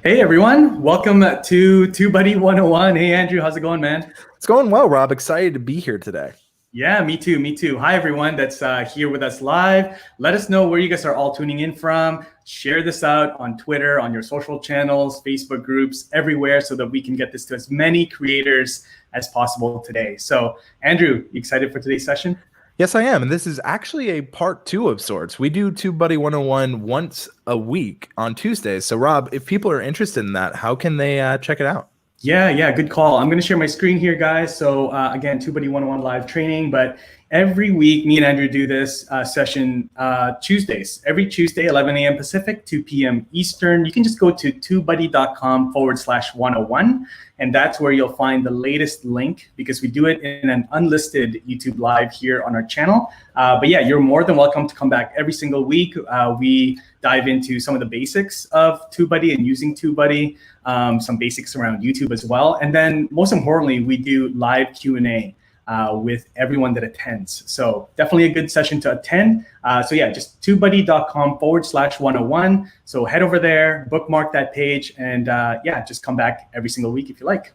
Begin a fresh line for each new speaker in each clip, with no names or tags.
Hey everyone, welcome to TubeBuddy 101. Hey Andrew, how's it going, man?
It's going well, Rob. Excited to be here today.
Yeah, me too, me too. Hi everyone that's here with us live. Let us know where you guys are all tuning in from. Share this out on Twitter, on your social channels, Facebook groups, everywhere so that we can get this to as many creators as possible today. So Andrew, you excited for today's session?
Yes, I am. And this is actually a part 2 of sorts. We do TubeBuddy 101 once a week on Tuesdays. So, Rob, if people are interested in that, how can they check it out?
Yeah, good call. I'm going to share my screen here, guys. So again, TubeBuddy 101 live training, but every week, me and Andrew do this session Tuesdays. Every Tuesday, 11 a.m. Pacific, 2 p.m. Eastern. You can just go to tubebuddy.com/101, and that's where you'll find the latest link because we do it in an unlisted YouTube live here on our channel. But yeah, you're more than welcome to come back every single week. We dive into some of the basics of TubeBuddy and using TubeBuddy, some basics around YouTube as well. And then most importantly, we do live Q&A with everyone that attends. So definitely a good session to attend. So yeah, just tubebuddy.com/101. So head over there, bookmark that page, and yeah, just come back every single week if you like.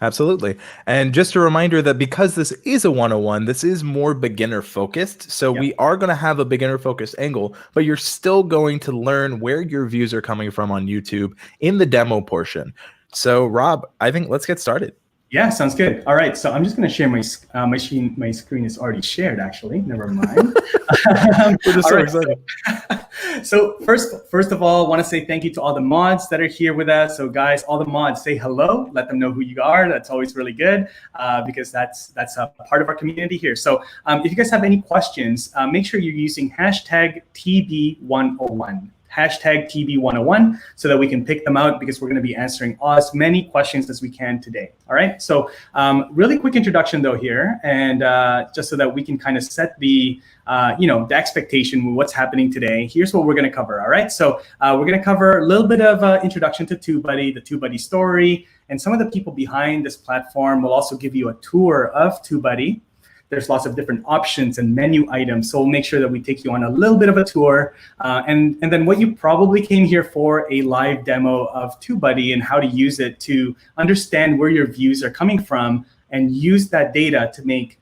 Absolutely. And just a reminder that because this is a 101, this is more beginner focused. So we are going to have a beginner focused angle, but you're still going to learn where your views are coming from on YouTube in the demo portion. So Rob, I think let's get started.
Yeah, sounds good. All right, so I'm just going to share my screen. My screen is already shared, actually. Never mind.
We're just so excited.
So first of all, I want to say thank you to all the mods that are here with us. So guys, all the mods, say hello. Let them know who you are. That's always really good because that's a part of our community here. So if you guys have any questions, make sure you're using hashtag TB101. Hashtag TB101 so that we can pick them out because we're going to be answering as many questions as we can today. All right. So really quick introduction though here, and just so that we can kind of set the the expectation with what's happening today. Here's what we're going to cover. All right. So we're going to cover a little bit of introduction to TubeBuddy, the TubeBuddy story, and some of the people behind this platform. We'll also give you a tour of TubeBuddy. There's lots of different options and menu items. So we'll make sure that we take you on a little bit of a tour. And then what you probably came here for, a live demo of TubeBuddy and how to use it to understand where your views are coming from and use that data to make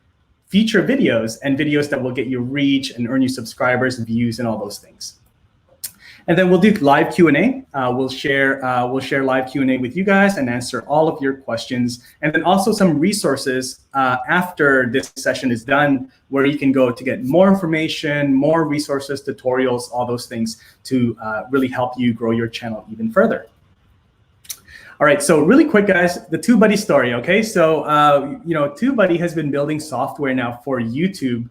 future videos and videos that will get you reach and earn you subscribers, views, and all those things. And then we'll do live Q&A. We'll share live Q&A with you guys and answer all of your questions. And then also some resources after this session is done where you can go to get more information, more resources, tutorials, all those things to really help you grow your channel even further. All right, so really quick, guys, the TubeBuddy story, okay? So, TubeBuddy has been building software now for YouTube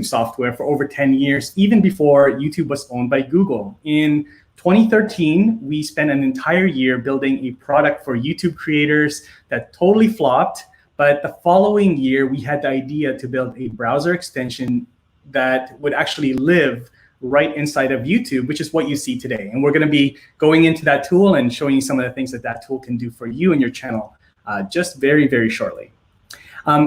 software for over 10 years, even before YouTube was owned by Google. In 2013, we spent an entire year building a product for YouTube creators that totally flopped. But the following year, we had the idea to build a browser extension that would actually live right inside of YouTube, which is what you see today. And we're going to be going into that tool and showing you some of the things that that tool can do for you and your channel just very, very shortly.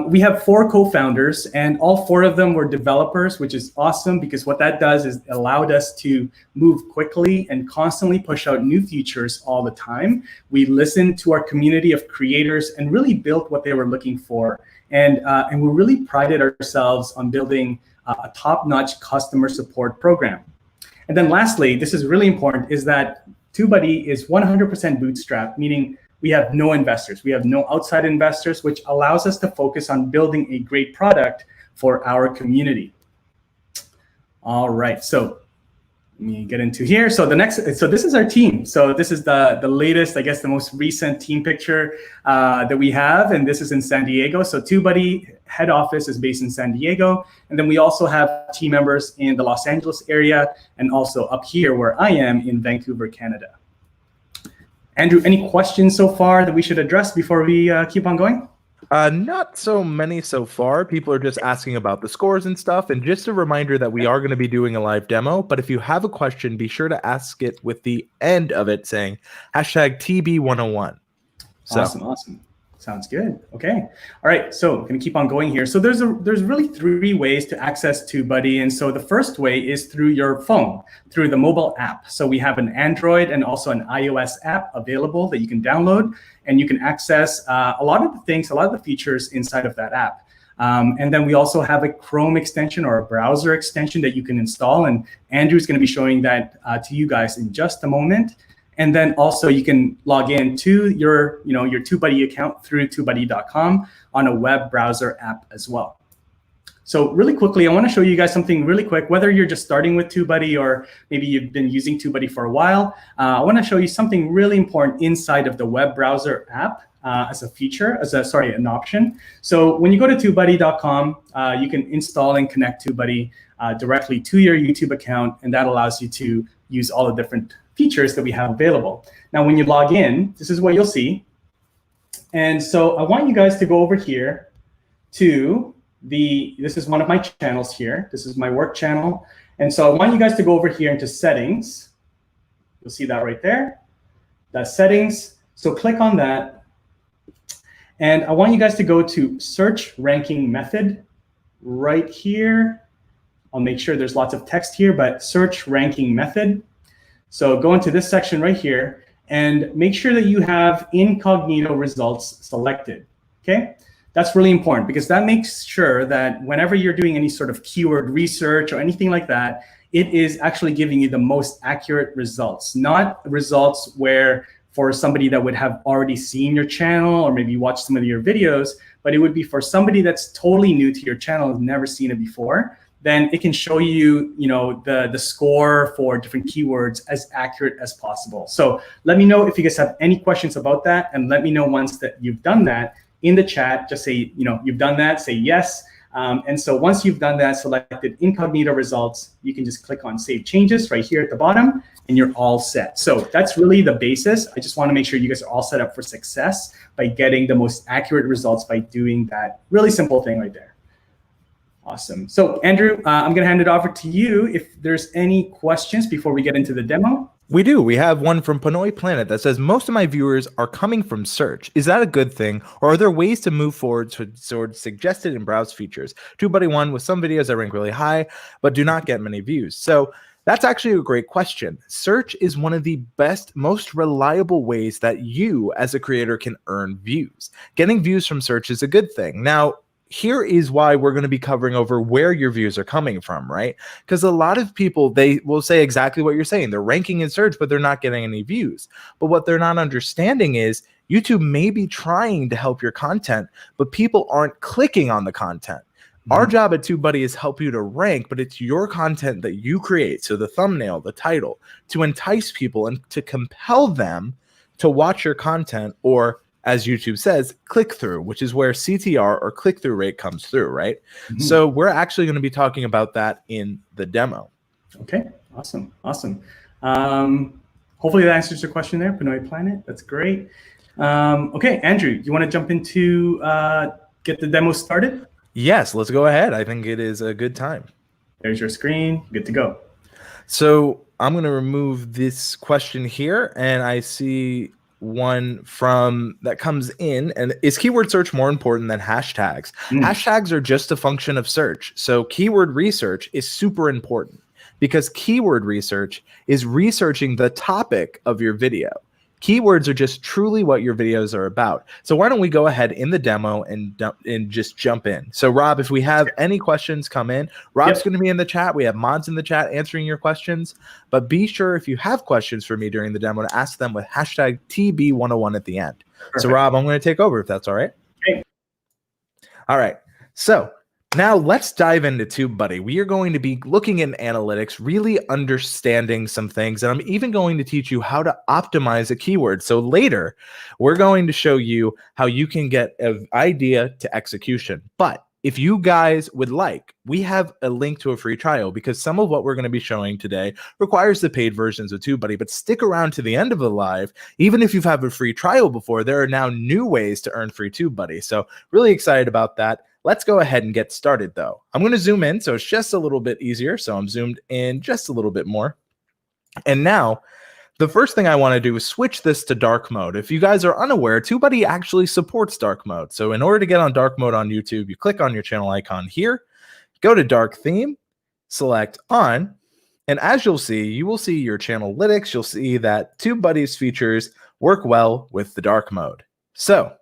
We have 4 co-founders, and all 4 of them were developers, which is awesome because what that does is allowed us to move quickly and constantly push out new features all the time. We listened to our community of creators and really built what they were looking for. And we really prided ourselves on building a top-notch customer support program. And then lastly, this is really important, is that TubeBuddy is 100% bootstrapped, meaning we have no investors. We have no outside investors, which allows us to focus on building a great product for our community. All right, so let me get into here. So this is our team. So this is the latest, I guess, the most recent team picture that we have, and this is in San Diego. So TubeBuddy head office is based in San Diego, and then we also have team members in the Los Angeles area, and also up here where I am in Vancouver, Canada. Andrew, any questions so far that we should address before we keep on going?
Not so many so far. People are just asking about the scores and stuff. And just a reminder that we are going to be doing a live demo. But if you have a question, be sure to ask it with the end of it saying hashtag TB101. So.
Awesome. Sounds good. Okay. All right. So I'm going to keep on going here. So there's really 3 ways to access TubeBuddy. And so the first way is through your phone, through the mobile app. So we have an Android and also an iOS app available that you can download, and you can access a lot of the things, a lot of the features inside of that app. And then we also have a Chrome extension or a browser extension that you can install. And Andrew's going to be showing that to you guys in just a moment. And then also you can log in to your TubeBuddy account through TubeBuddy.com on a web browser app as well. So really quickly, I want to show you guys something really quick. Whether you're just starting with TubeBuddy or maybe you've been using TubeBuddy for a while, I want to show you something really important inside of the web browser app as a feature, an option. So when you go to TubeBuddy.com, you can install and connect TubeBuddy directly to your YouTube account, and that allows you to use all the different features that we have available. Now, when you log in, this is what you'll see. And so I want you guys to go over here to this is one of my channels here. This is my work channel. And so I want you guys to go over here into settings. You'll see that right there. That's settings. So click on that. And I want you guys to go to search ranking method right here. I'll make sure there's lots of text here, but search ranking method. So go into this section right here and make sure that you have incognito results selected, okay? That's really important because that makes sure that whenever you're doing any sort of keyword research or anything like that, it is actually giving you the most accurate results, not results where for somebody that would have already seen your channel or maybe watched some of your videos, but it would be for somebody that's totally new to your channel, has never seen it before. Then it can show you, the score for different keywords as accurate as possible. So let me know if you guys have any questions about that, and let me know once that you've done that in the chat. Just say, you've done that, say yes. And so once you've done that, selected incognito results, you can just click on Save Changes right here at the bottom, and you're all set. So that's really the basis. I just want to make sure you guys are all set up for success by getting the most accurate results by doing that really simple thing right there. Awesome. So Andrew, I'm going to hand it over to you if there's any questions before we get into the demo.
We do. We have one from Pinoy Planet that says, most of my viewers are coming from search. Is that a good thing? Or are there ways to move forward towards suggested and browse features? TubeBuddy one with some videos that rank really high, but do not get many views. So that's actually a great question. Search is one of the best, most reliable ways that you as a creator can earn views. Getting views from search is a good thing. Now, here is why we're going to be covering over where your views are coming from, right? Because a lot of people, they will say exactly what you're saying. They're ranking in search, but they're not getting any views. But what they're not understanding is YouTube may be trying to help your content, but people aren't clicking on the content. Our job at TubeBuddy is help you to rank, but it's your content that you create. So the thumbnail, the title, to entice people and to compel them to watch your content, or as YouTube says, click through, which is where CTR or click through rate comes through, right? So we're actually going to be talking about that in the demo.
Okay, awesome. Hopefully that answers your question there, Pinoy Planet. That's great. Okay, Andrew, you want to jump into get the demo started?
Yes, let's go ahead. I think it is a good time.
There's your screen. Good to go.
So I'm going to remove this question here, and I see one from that comes in, and is keyword search more important than hashtags? Hashtags are just a function of search. So keyword research is super important because keyword research is researching the topic of your video. Keywords are just truly what your videos are about. So why don't we go ahead in the demo and just jump in. So Rob, if we have any questions come in, Rob's going to be in the chat. We have mods in the chat answering your questions, but be sure if you have questions for me during the demo to ask them with hashtag TB101 at the end. Perfect. So Rob, I'm going to take over if that's all right.
Okay.
All right. So now let's dive into TubeBuddy. We are going to be looking at analytics, really understanding some things, and I'm even going to teach you how to optimize a keyword. So later, we're going to show you how you can get an idea to execution. But if you guys would like, we have a link to a free trial because some of what we're going to be showing today requires the paid versions of TubeBuddy. But stick around to the end of the live. Even if you've had a free trial before, there are now new ways to earn free TubeBuddy. So really excited about that. Let's go ahead and get started, though. I'm going to zoom in, so it's just a little bit easier. So I'm zoomed in just a little bit more. And now the first thing I want to do is switch this to dark mode. If you guys are unaware, TubeBuddy actually supports dark mode. So in order to get on dark mode on YouTube, you click on your channel icon here, go to dark theme, select on, and as you'll see, you will see your channellytics. You'll see that TubeBuddy's features work well with the dark mode. So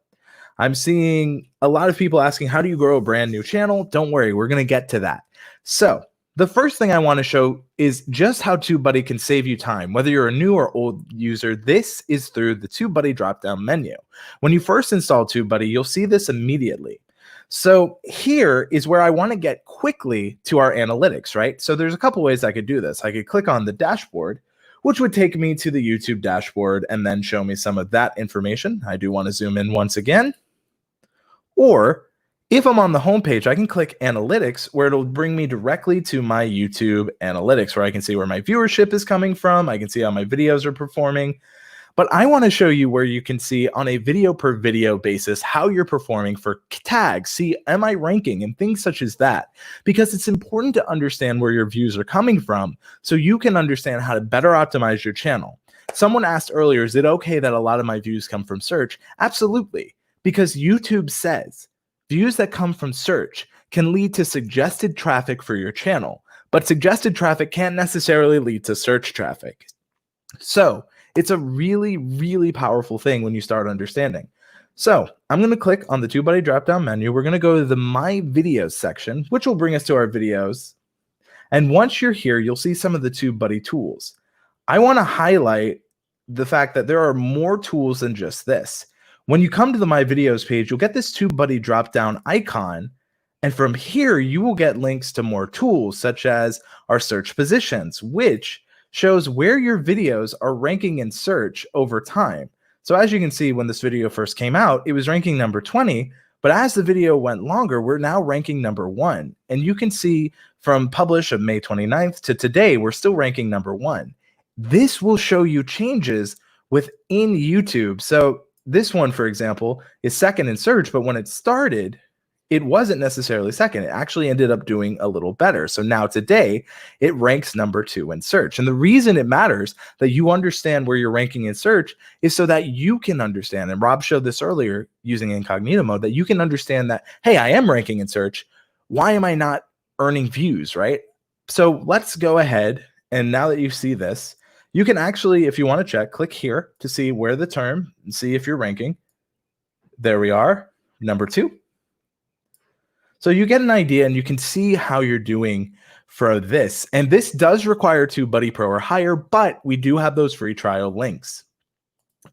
I'm seeing a lot of people asking, how do you grow a brand new channel? Don't worry, we're going to get to that. So the first thing I want to show is just how TubeBuddy can save you time. Whether you're a new or old user, this is through the TubeBuddy drop-down menu. When you first install TubeBuddy, you'll see this immediately. So here is where I want to get quickly to our analytics, right? So there's a couple ways I could do this. I could click on the dashboard, which would take me to the YouTube dashboard and then show me some of that information. I do want to zoom in once again. Or if I'm on the homepage, I can click analytics, where it'll bring me directly to my YouTube analytics, where I can see where my viewership is coming from. I can see how my videos are performing. But I want to show you where you can see on a video per video basis how you're performing for tags. See, am I ranking and things such as that? Because it's important to understand where your views are coming from so you can understand how to better optimize your channel. Someone asked earlier, is it okay that a lot of my views come from search? Absolutely, because YouTube says views that come from search can lead to suggested traffic for your channel, but suggested traffic can't necessarily lead to search traffic. So it's a really, really powerful thing when you start understanding. So I'm going to click on the TubeBuddy drop-down menu. We're going to go to the My Videos section, which will bring us to our videos. And once you're here, you'll see some of the TubeBuddy tools. I want to highlight the fact that there are more tools than just this. When you come to the My Videos page, you'll get this TubeBuddy drop-down icon. And from here, you will get links to more tools, such as our search positions, which shows where your videos are ranking in search over time. So as you can see, when this video first came out, it was ranking number 20, but as the video went longer, we're now ranking number 1. And you can see from publish of May 29th to today, we're still ranking number 1. This will show you changes within YouTube. So this one, for example, is second in search, but when it started, it wasn't necessarily second. It actually ended up doing a little better. So now today, it ranks number 2 in search. And the reason it matters that you understand where you're ranking in search is so that you can understand, and Rob showed this earlier using incognito mode, that you can understand that, hey, I am ranking in search. Why am I not earning views, right? So let's go ahead. And now that you see this, you can actually, if you want to check, click here to see where the term and see if you're ranking. There we are, number 2. So you get an idea and you can see how you're doing for this. And this does require TubeBuddy Pro or higher, but we do have those free trial links.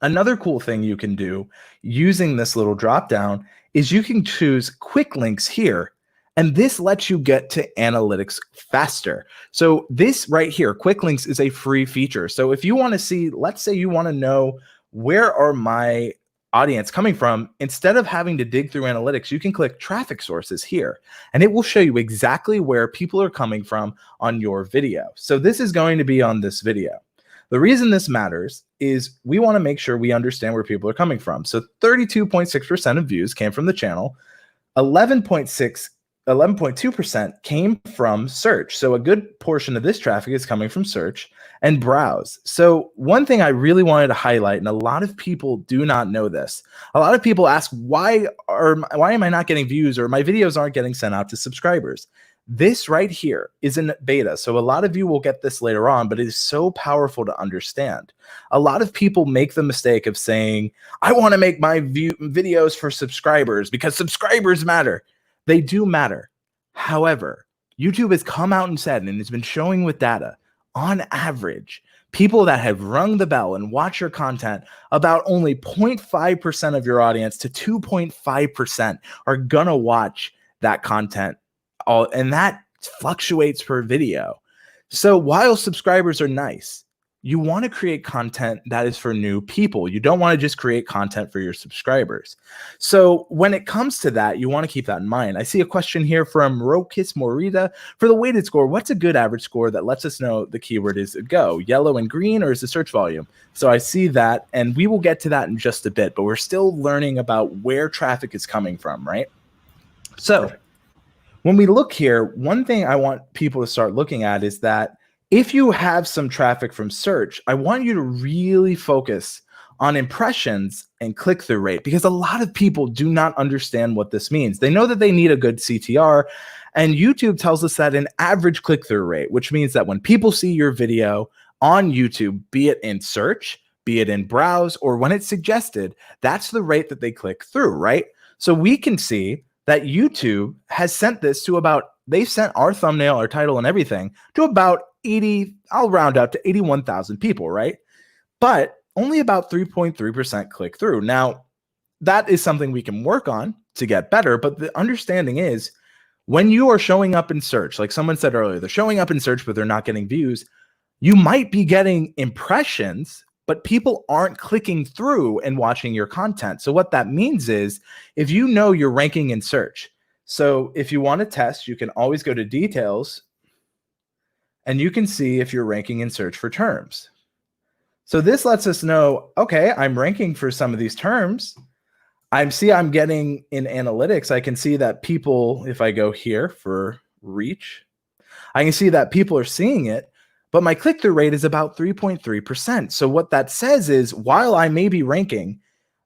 Another cool thing you can do using this little drop down is you can choose quick links here. And this lets you get to analytics faster. So this right here, quick links, is a free feature. So if you want to see, let's say you want to know where are my audience coming from, instead of having to dig through analytics, you can click traffic sources here, and it will show you exactly where people are coming from on your video. So this is going to be on this video. The reason this matters is we want to make sure we understand where people are coming from. So 32.6% of views came from the channel, 11.2% came from search. So a good portion of this traffic is coming from search and browse. So one thing I really wanted to highlight, and a lot of people do not know this. A lot of people ask, why am I not getting views, or my videos aren't getting sent out to subscribers? This right here is in beta. So a lot of you will get this later on, but it is so powerful to understand. A lot of people make the mistake of saying, I want to make my videos for subscribers because subscribers matter. They do matter. However, YouTube has come out and said, and it's been showing with data, on average, people that have rung the bell and watch your content, about only 0.5% of your audience to 2.5% are gonna watch that content. And that fluctuates per video. So while subscribers are nice, you want to create content that is for new people. You don't want to just create content for your subscribers. So when it comes to that, you want to keep that in mind. I see a question here from Rokis Morita. For the weighted score, what's a good average score that lets us know the keyword is a go? Yellow and green, or is the search volume? So I see that, and we will get to that in just a bit, but we're still learning about where traffic is coming from, right? So when we look here, one thing I want people to start looking at is that If you have some traffic from search, I want you to really focus on impressions and click-through rate, because a lot of people do not understand what this means. They know that they need a good CTR, and YouTube tells us that an average click-through rate, which means that when people see your video on YouTube, be it in search, be it in browse, or when it's suggested, that's the rate that they click through, right? So we can see that YouTube has sent this to they sent our thumbnail, our title, and everything to about 80, I'll round out to 81,000 people, right? But only about 3.3% click through. Now, that is something we can work on to get better, but the understanding is when you are showing up in search, like someone said earlier, they're showing up in search, but they're not getting views. You might be getting impressions, but people aren't clicking through and watching your content. So what that means is if you know you're ranking in search, so if you want to test, you can always go to details and you can see if you're ranking in search for terms. So this lets us know, okay, I'm ranking for some of these terms. I'm getting in analytics, I can see that people, if I go here for reach, I can see that people are seeing it, but my click-through rate is about 3.3%. So what that says is while I may be ranking,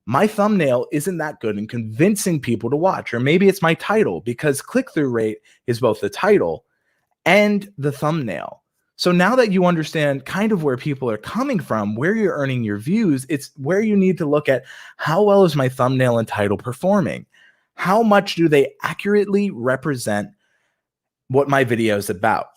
my thumbnail isn't that good in convincing people to watch, or maybe it's my title, because click-through rate is both the title and the thumbnail. So now that you understand kind of where people are coming from, where you're earning your views, it's where you need to look at how well is my thumbnail and title performing? How much do they accurately represent what my video is about?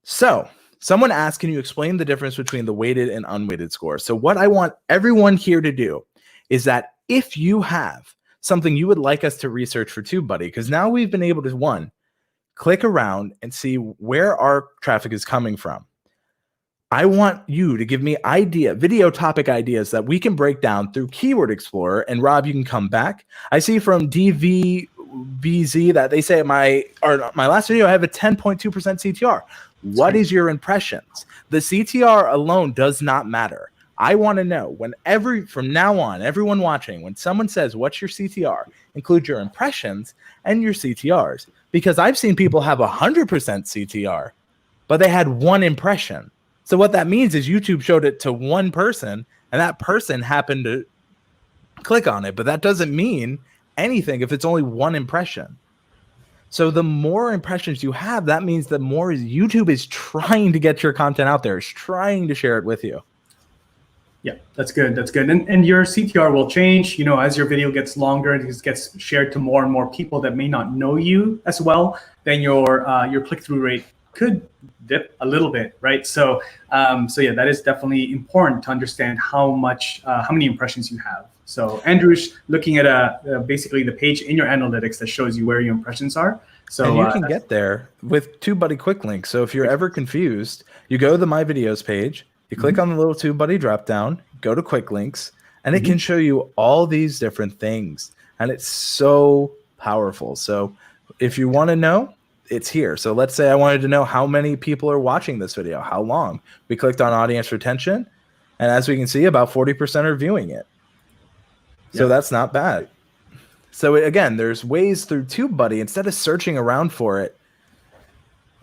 So someone asked, can you explain the difference between the weighted and unweighted score? So what I want everyone here to do is that if you have something you would like us to research for TubeBuddy, because now we've been able to, one, click around and see where our traffic is coming from. I want you to give me video topic ideas that we can break down through Keyword Explorer. And Rob, you can come back. I see from DVBZ that they say my last video, I have a 10.2% CTR. What is your impressions? The CTR alone does not matter. I want to know from now on, everyone watching, when someone says, what's your CTR, include your impressions and your CTRs. Because I've seen people have 100% CTR, but they had one impression. So what that means is YouTube showed it to one person and that person happened to click on it, but that doesn't mean anything if it's only one impression. So the more impressions you have, that means the more YouTube is trying to get your content out there, is trying to share it with you.
Yeah, that's good. That's good. And your CTR will change, as your video gets longer and it gets shared to more and more people that may not know you as well, then your click-through rate could dip a little bit, right? So yeah, that is definitely important to understand how many impressions you have. So Andrew's looking at basically the page in your analytics that shows you where your impressions are. So
and you can get there with TubeBuddy quick links. So if you're ever confused, you go to the My Videos page, you click on the little TubeBuddy drop down, go to quick links, and it can show you all these different things. And it's so powerful. So if you want to know, it's here. So let's say I wanted to know how many people are watching this video, how long. We clicked on audience retention, and as we can see, about 40% are viewing it. So that's not bad. So again, there's ways through TubeBuddy instead of searching around for it.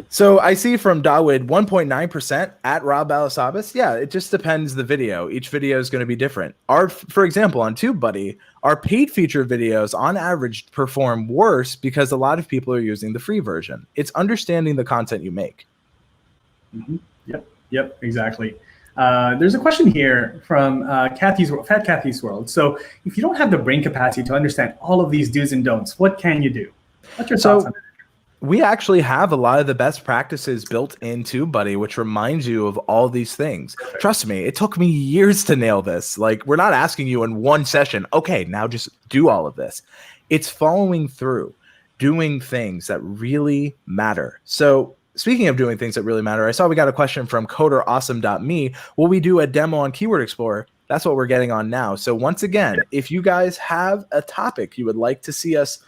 So I see from Dawid 1.9% at Rob Balasabas. Yeah, it just depends the video. Each video is going to be different. For example, on TubeBuddy, our paid feature videos on average perform worse because a lot of people are using the free version. It's understanding the content you make.
Yep, exactly. There's a question here from Fat Kathy's World. So if you don't have the brain capacity to understand all of these do's and don'ts, what can you do? What's your thoughts on that?
We actually have a lot of the best practices built in TubeBuddy, which reminds you of all these things. Trust me, it took me years to nail this. Like, we're not asking you in one session, okay, now just do all of this. It's following through, doing things that really matter. So speaking of doing things that really matter, I saw we got a question from coderawesome.me. Will we do a demo on Keyword Explorer? That's what we're getting on now. So once again, if you guys have a topic you would like to see us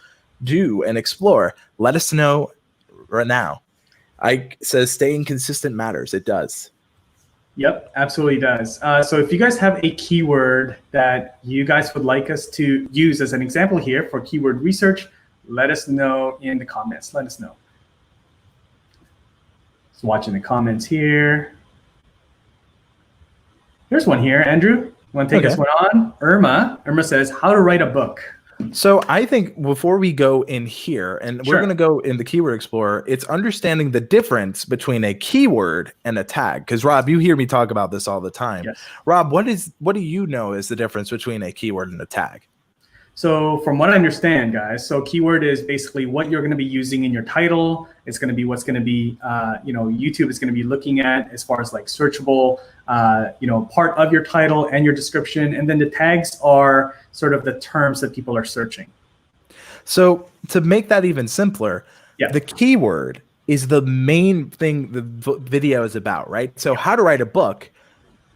do and explore, let us know right now. Says staying consistent matters. It does.
Yep, absolutely does. So if you guys have a keyword that you guys would like us to use as an example here for keyword research, let us know in the comments. Let us know. Just watching the comments here. There's one here, Andrew. Want to take this one on? Irma says, how to write a book.
So I think before we go in here, and we're going to go in the Keyword Explorer, it's understanding the difference between a keyword and a tag. Because Rob, you hear me talk about this all the time.
Yes.
Rob, what do you know is the difference between a keyword and a tag?
So from what I understand, guys, so keyword is basically what you're going to be using in your title. It's going to be what's going to be, YouTube is going to be looking at as far as like searchable, part of your title and your description. And then the tags are sort of the terms that people are searching.
So to make that even simpler, the keyword is the main thing the video is about, right? So how to write a book,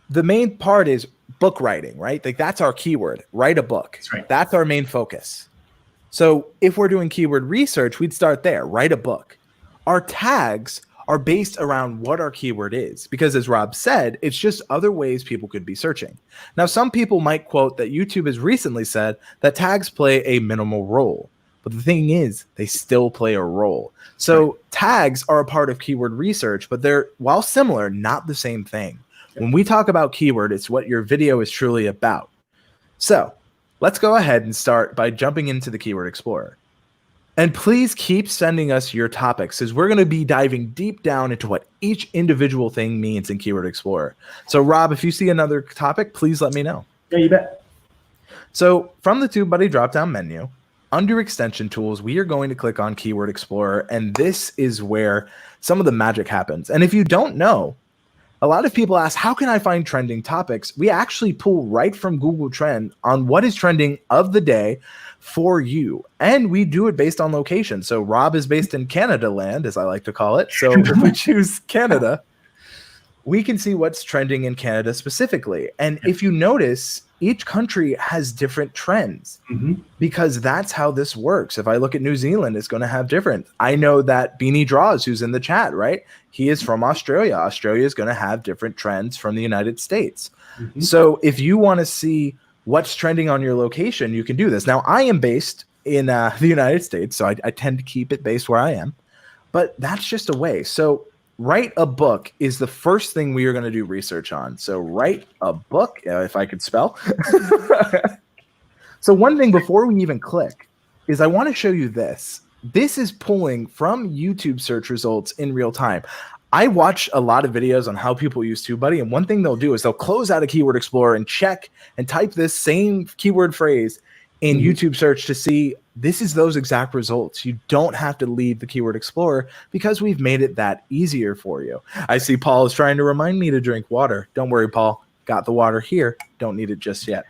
the main part is book writing, right? Like that's our keyword, write a book.
That's right.
That's our main focus. So if we're doing keyword research, we'd start there, write a book. Our tags are based around what our keyword is, because as Rob said, it's just other ways people could be searching. Now, some people might quote that YouTube has recently said that tags play a minimal role, but the thing is they still play a role. So tags are a part of keyword research, but they're, while similar, not the same thing. When we talk about keyword, it's what your video is truly about. So let's go ahead and start by jumping into the Keyword Explorer. And please keep sending us your topics, as we're going to be diving deep down into what each individual thing means in Keyword Explorer. So Rob, if you see another topic, please let me know.
Yeah, you bet.
So from the TubeBuddy drop-down menu, under Extension Tools, we are going to click on Keyword Explorer, and this is where some of the magic happens. And if you don't know, a lot of people ask, how can I find trending topics? We actually pull right from Google Trend on what is trending of the day for you. And we do it based on location. So Rob is based in Canada land, as I like to call it. So if we choose Canada, we can see what's trending in Canada specifically. And if you notice, each country has different trends because that's how this works. If I look at New Zealand, it's going to have different. I know that Beanie Draws, who's in the chat, right? He is from Australia. Australia is going to have different trends from the United States. So if you want to see what's trending on your location, you can do this. Now, I am based in the United States, so I tend to keep it based where I am. But that's just a way. So write a book is the first thing we are going to do research on. So write a book, if I could spell. So one thing before we even click is I want to show you this. This is pulling from YouTube search results in real time. I watch a lot of videos on how people use TubeBuddy, and one thing they'll do is they'll close out a Keyword Explorer and check and type this same keyword phrase in YouTube search to see this is those exact results. You don't have to leave the Keyword Explorer because we've made it that easier for you. I see Paul is trying to remind me to drink water. Don't worry, Paul. Got the water here. Don't need it just yet.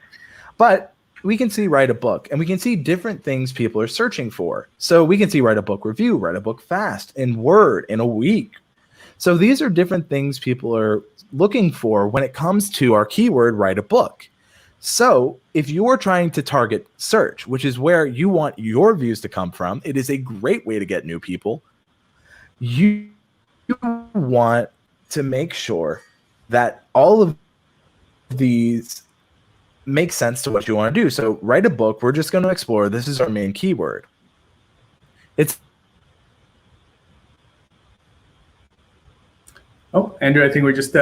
But we can see write a book, and we can see different things people are searching for. So we can see write a book review, write a book fast, in Word, in a week. So these are different things people are looking for when it comes to our keyword write a book. So if you are trying to target search, which is where you want your views to come from, it is a great way to get new people. You want to make sure that all of these make sense to what you want to do. So write a book. We're just going to explore. This is our main keyword.
Oh, Andrew, I think we're just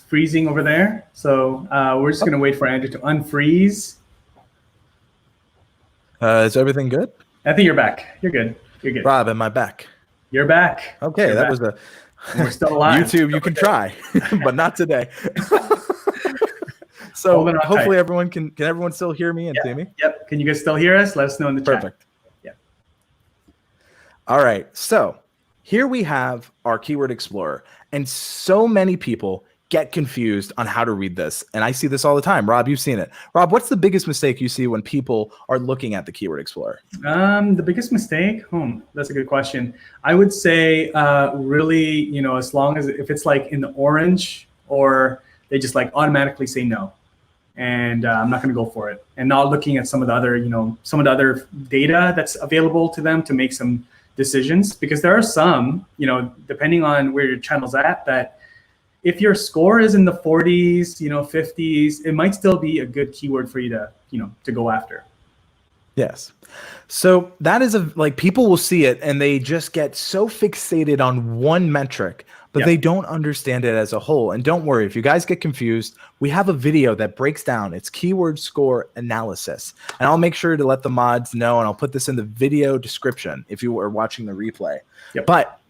freezing over there. So we're just going to wait for Andrew to unfreeze.
Is everything good?
I think you're back. You're good. You're good.
Rob, am I back?
You're back.
Okay,
You're
that
back.
was a
We're still alive.
YouTube, you can try, but not today. So hopefully everyone can everyone still hear me and see me?
Yep. Can you guys still hear us? Let us know in the chat.
Perfect.
Yeah.
All right. So here we have our Keyword Explorer, and so many people get confused on how to read this. And I see this all the time. Rob, you've seen it. Rob, what's the biggest mistake you see when people are looking at the Keyword Explorer?
The biggest mistake? That's a good question. I would say really, as long as if it's like in the orange, or they just like automatically say no. And I'm not going to go for it. And not looking at some of the other, some of the other data that's available to them to make some decisions, because there are some, depending on where your channel's at, that if your score is in the 40s, 50s, it might still be a good keyword for you to, to go after.
Yes. So that is like people will see it and they just get so fixated on one metric but they don't understand it as a whole. And don't worry, if you guys get confused, we have a video that breaks down its keyword score analysis. And I'll make sure to let the mods know, and I'll put this in the video description if you are watching the replay. But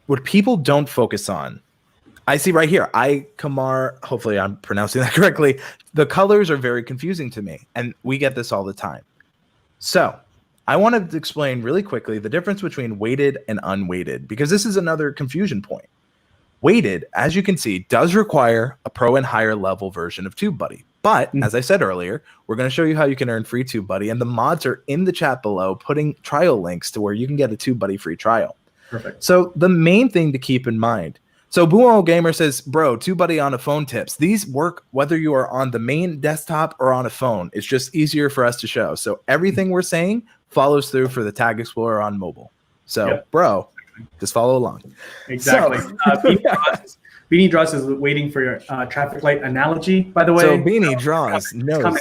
what people don't focus on, I see right here, Kamar, hopefully I'm pronouncing that correctly. The colors are very confusing to me, and we get this all the time. So I want to explain really quickly the difference between weighted and unweighted, because this is another confusion point. Weighted, as you can see, does require a pro and higher level version of TubeBuddy. But as I said earlier, we're going to show you how you can earn free TubeBuddy, and the mods are in the chat below putting trial links to where you can get a TubeBuddy free trial. Perfect. So the main thing to keep in mind, so Buo Gamer says, bro, TubeBuddy on a phone tips. These work whether you are on the main desktop or on a phone. It's just easier for us to show. So everything we're saying follows through for the Tag Explorer on mobile. So, bro, just follow along.
Exactly. So, Beanie Draws is waiting for your traffic light analogy, by the way.
So Beanie Draws knows.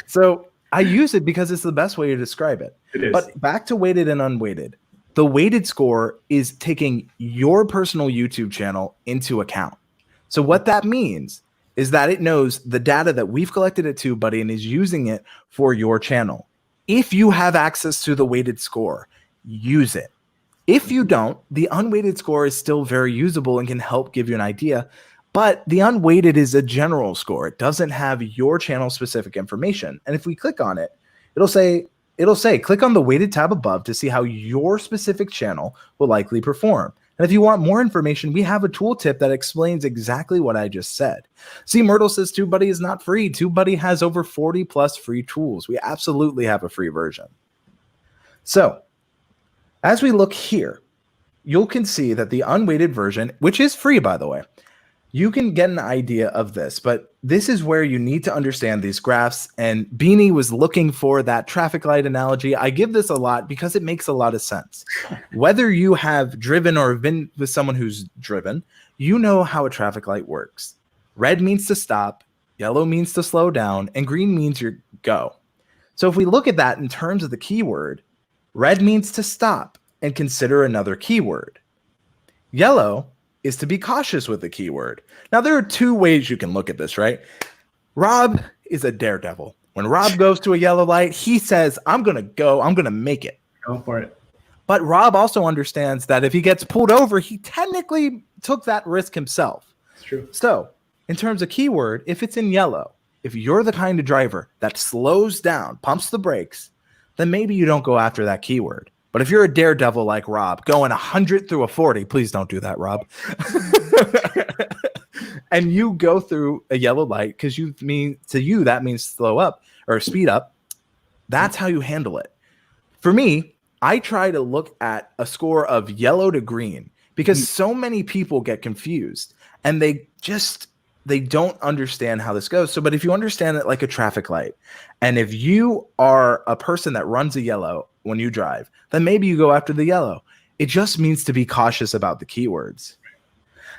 So I use it because it's the best way to describe it. It is. But back to weighted and unweighted. The weighted score is taking your personal YouTube channel into account. So what that means is that it knows the data that we've collected at TubeBuddy and is using it for your channel. If you have access to the weighted score, use it. If you don't, the unweighted score is still very usable and can help give you an idea, but the unweighted is a general score. It doesn't have your channel specific information. And if we click on it, it'll say, click on the weighted tab above to see how your specific channel will likely perform. And if you want more information, we have a tooltip that explains exactly what I just said. See, Myrtle says TubeBuddy is not free. TubeBuddy has over 40 plus free tools. We absolutely have a free version. So as we look here, you can see that the unweighted version, which is free, by the way, you can get an idea of this, but this is where you need to understand these graphs. And Beanie was looking for that traffic light analogy. I give this a lot because it makes a lot of sense. Whether you have driven or been with someone who's driven, you know how a traffic light works. Red means to stop, yellow means to slow down, and green means you go. So if we look at that in terms of the keyword, red means to stop and consider another keyword. Yellow is to be cautious with the keyword. Now, there are two ways you can look at this, right? Rob is a daredevil. When Rob goes to a yellow light, he says, I'm going to go, I'm going to make it.
Go for it.
But Rob also understands that if he gets pulled over, he technically took that risk himself.
It's true.
So in terms of keyword, if it's in yellow, if you're the kind of driver that slows down, pumps the brakes, then maybe you don't go after that keyword. But if you're a daredevil like Rob, going 100 through a 40, please don't do that, Rob. And you go through a yellow light because that means slow up or speed up. That's how you handle it. For me, I try to look at a score of yellow to green because so many people get confused and they don't understand how this goes. So, but if you understand it like a traffic light, and if you are a person that runs a yellow when you drive, then maybe you go after the yellow. It just means to be cautious about the keywords.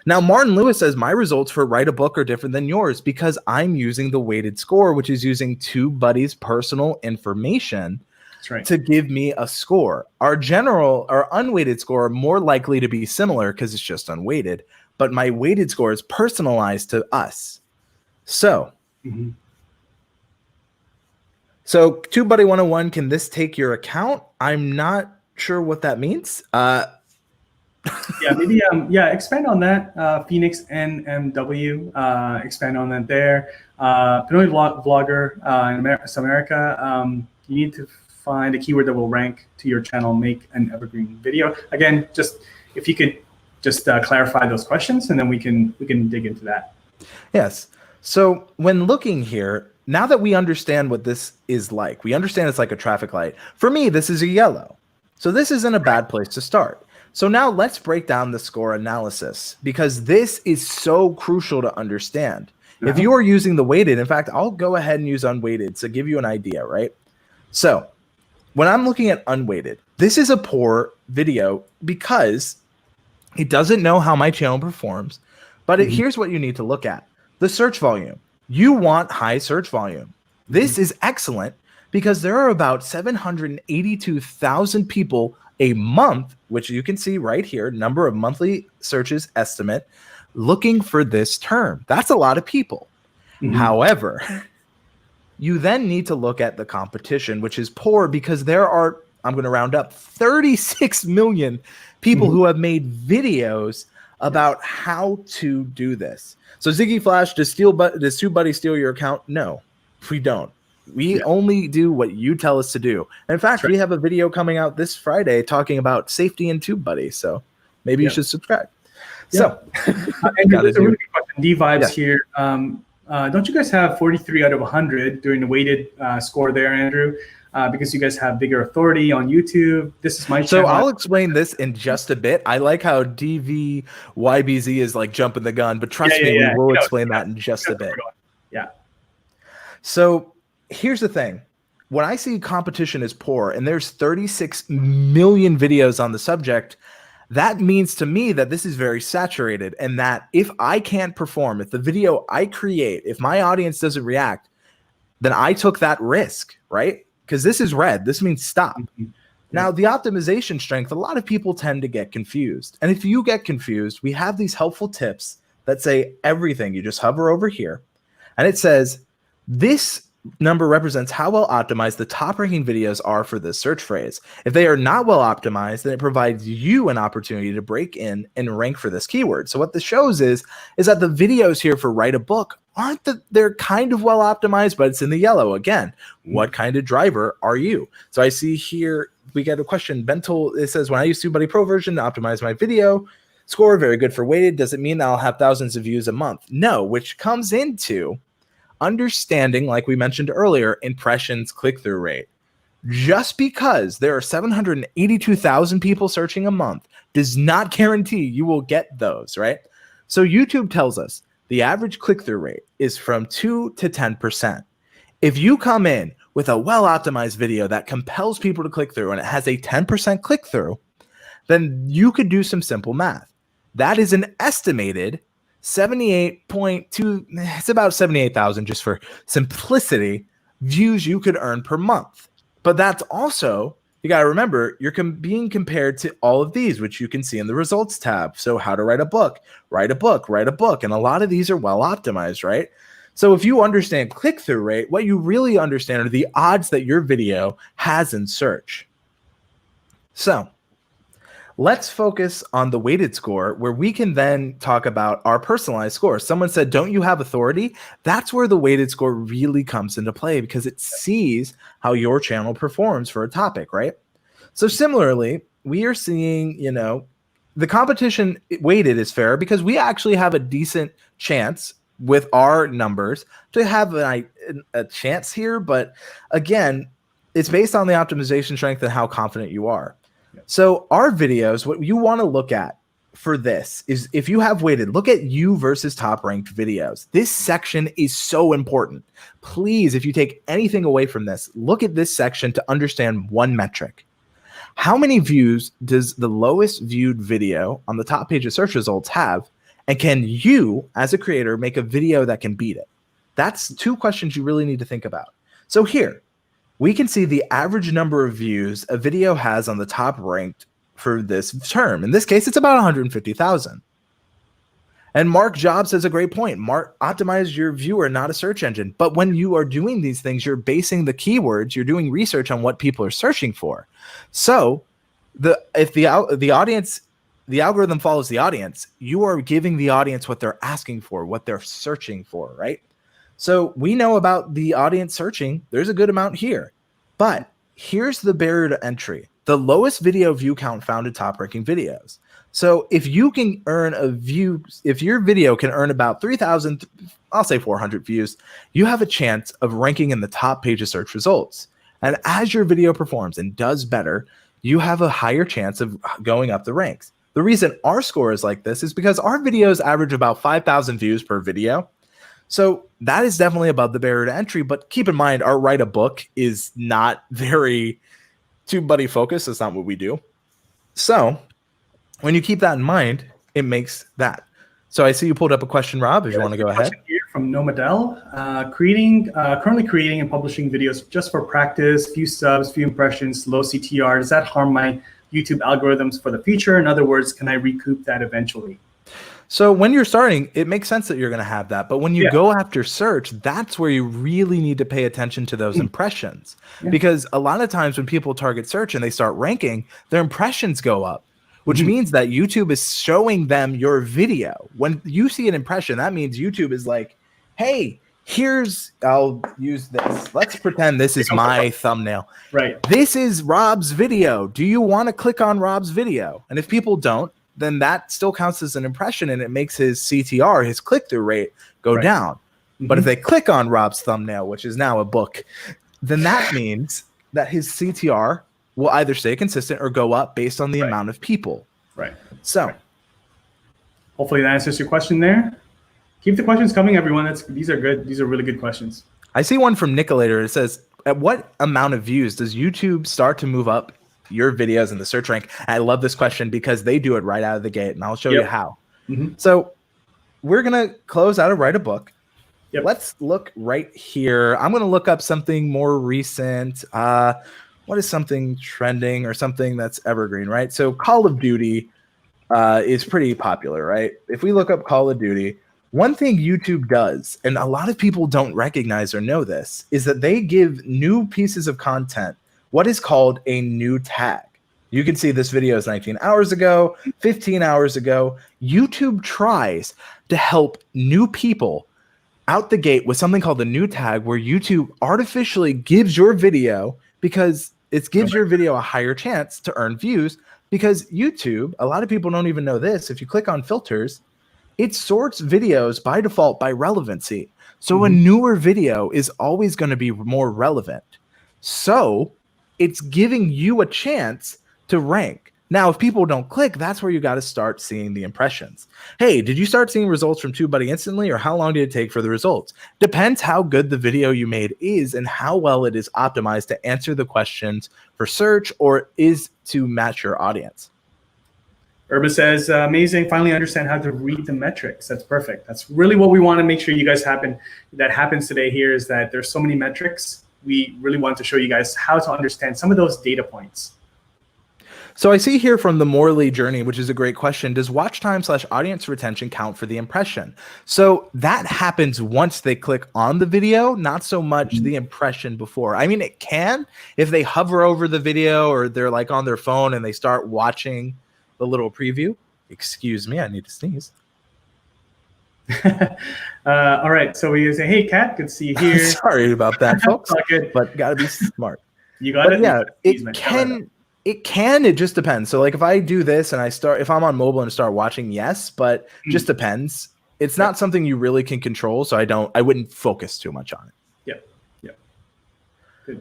Now, Martin Lewis says, my results for write a book are different than yours because I'm using the weighted score, which is using TubeBuddy's personal information to give me a score. Our unweighted score are more likely to be similar because it's just unweighted, but my weighted score is personalized to us. So, So TubeBuddy 101, can this take your account? I'm not sure what that means.
Yeah, maybe expand on that. Phoenix NMW, expand on that there. Pinoy Vlogger in America, you need to find a keyword that will rank to your channel, make an evergreen video. Again, just if you could just clarify those questions, and then we can dig into that.
Yes. So when looking here, now that we understand what this is like, we understand it's like a traffic light. For me, this is a yellow. So this isn't a bad place to start. So now let's break down the score analysis because this is so crucial to understand. If you are using the weighted, in fact, I'll go ahead and use unweighted to give you an idea, right? So when I'm looking at unweighted, this is a poor video because it doesn't know how my channel performs, but here's what you need to look at. The search volume. You want high search volume. This is excellent because there are about 782,000 people a month, which you can see right here, number of monthly searches estimate, looking for this term. That's a lot of people. However, you then need to look at the competition, which is poor because there are, I'm going to round up, 36 million people who have made videos about how to do this. So Ziggy Flash, does TubeBuddy steal your account? No, we don't. We only do what you tell us to do. In fact, we have a video coming out this Friday talking about safety in TubeBuddy. So maybe you should subscribe. So,
Andrew, that's a really good question. D-Vibes here. Don't you guys have 43 out of 100 during the weighted score there, Andrew? Because you guys have bigger authority on YouTube. This is my channel.
So I'll explain this in just a bit. I like how DVYBZ is like jumping the gun, but trust me, we will explain that in just a bit.
Yeah.
So here's the thing. When I see competition is poor and there's 36 million videos on the subject, that means to me that this is very saturated, and that if I can't perform, if the video I create, if my audience doesn't react, then I took that risk, right? Because this is red. This means stop. Now, the optimization strength, a lot of people tend to get confused. And if you get confused, we have these helpful tips that say everything. You just hover over here, and it says this number represents how well optimized the top ranking videos are for this search phrase. If they are not well optimized, then it provides you an opportunity to break in and rank for this keyword. So what this shows is that the videos here for write a book aren't that they're kind of well optimized, but it's in the yellow again. What kind of driver are you? So I see here we get a question. Bentel, it says, when I use TubeBuddy Pro version to optimize my video score, very good for weighted. Does it mean I'll have thousands of views a month? No, which comes into understanding, like we mentioned earlier, impressions, click-through rate. Just because there are 782,000 people searching a month does not guarantee you will get those, right? So YouTube tells us the average click-through rate is from 2 to 10%. If you come in with a well-optimized video that compels people to click through and it has a 10% click-through, then you could do some simple math. That is an estimated 78.2, it's about 78,000 just for simplicity, views you could earn per month. But that's also, you got to remember, you're being compared to all of these, which you can see in the results tab. So how to write a book, write a book, write a book. And a lot of these are well optimized, right? So if you understand click-through rate, what you really understand are the odds that your video has in search. So let's focus on the weighted score, where we can then talk about our personalized score. Someone said, don't you have authority? That's where the weighted score really comes into play, because it sees how your channel performs for a topic, right? So similarly, we are seeing, the competition weighted is fair because we actually have a decent chance with our numbers to have a chance here. But again, it's based on the optimization strength and how confident you are. So our videos, what you want to look at for this is, if you have weighted, look at you versus top ranked videos. This section is so important. Please, if you take anything away from this, look at this section to understand one metric. How many views does the lowest viewed video on the top page of search results have? And can you, as a creator, make a video that can beat it? That's two questions you really need to think about. So here, we can see the average number of views a video has on the top ranked for this term. In this case, it's about 150,000. And Mark Jobs has a great point. Mark, optimize your viewer, not a search engine. But when you are doing these things, you're basing the keywords, you're doing research on what people are searching for. So if the audience, the algorithm follows the audience, you are giving the audience what they're asking for, what they're searching for, right? So we know about the audience searching. There's a good amount here. But here's the barrier to entry. The lowest video view count found in top ranking videos. So if you can earn a view, if your video can earn about 3,000, I'll say 400 views, you have a chance of ranking in the top page of search results. And as your video performs and does better, you have a higher chance of going up the ranks. The reason our score is like this is because our videos average about 5,000 views per video. So that is definitely above the barrier to entry, but keep in mind, our write a book is not very TubeBuddy focused. That's not what we do. So when you keep that in mind, it makes that. So I see you pulled up a question, Rob, if you want to go ahead.
Here from Nomadel, currently creating and publishing videos just for practice, few subs, few impressions, low CTR. Does that harm my YouTube algorithms for the future? In other words, can I recoup that eventually?
So when you're starting, it makes sense that you're going to have that. But when you go after search, that's where you really need to pay attention to those impressions. Because a lot of times when people target search and they start ranking, their impressions go up, which means that YouTube is showing them your video. When you see an impression, that means YouTube is like, hey, I'll use this. Let's pretend this is my thumbnail.
Right.
This is Rob's video. Do you want to click on Rob's video? And if people don't, then that still counts as an impression, and it makes his CTR, his click-through rate, go down. But if they click on Rob's thumbnail, which is now a book, then that means that his CTR will either stay consistent or go up based on the amount of people.
Right.
So
hopefully that answers your question there. Keep the questions coming, everyone. These are good. These are really good questions.
I see one from Nicolator. It says, at what amount of views does YouTube start to move up your videos in the search rank? I love this question because they do it right out of the gate, and I'll show you how. So we're going to close out of Write a Book. Let's look right here. I'm going to look up something more recent. What is something trending or something that's evergreen, right? So Call of Duty is pretty popular, right? If we look up Call of Duty, one thing YouTube does, and a lot of people don't recognize or know this, is that they give new pieces of content what is called a new tag. You can see this video is 19 hours ago, 15 hours ago. YouTube tries to help new people out the gate with something called a new tag, where YouTube artificially gives your video, because it gives your video a higher chance to earn views, because YouTube, a lot of people don't even know this, if you click on filters, it sorts videos by default by relevancy. So a newer video is always going to be more relevant. So it's giving you a chance to rank. Now, if people don't click, that's where you got to start seeing the impressions. Hey, did you start seeing results from TubeBuddy instantly, or how long did it take for the results? Depends how good the video you made is and how well it is optimized to answer the questions for search or is to match your audience.
Urban says, amazing, finally understand how to read the metrics. That's perfect. That's really what we want to make sure you guys happens today here, is that there's so many metrics. We really want to show you guys how to understand some of those data points.
So I see here from the Morley Journey, which is a great question, does watch time / audience retention count for the impression? So that happens once they click on the video, not so much the impression before. I mean, it can if they hover over the video or they're like on their phone and they start watching the little preview. Excuse me, I need to sneeze.
All right, so we say, hey, Kat, good to see you here.
Sorry about that, folks,
good.
But gotta be smart.
You got it?
Yeah, it just depends. So like if I do this and if I'm on mobile and start watching, yes, but just depends. It's not something you really can control, so I wouldn't focus too much on it.
Yep.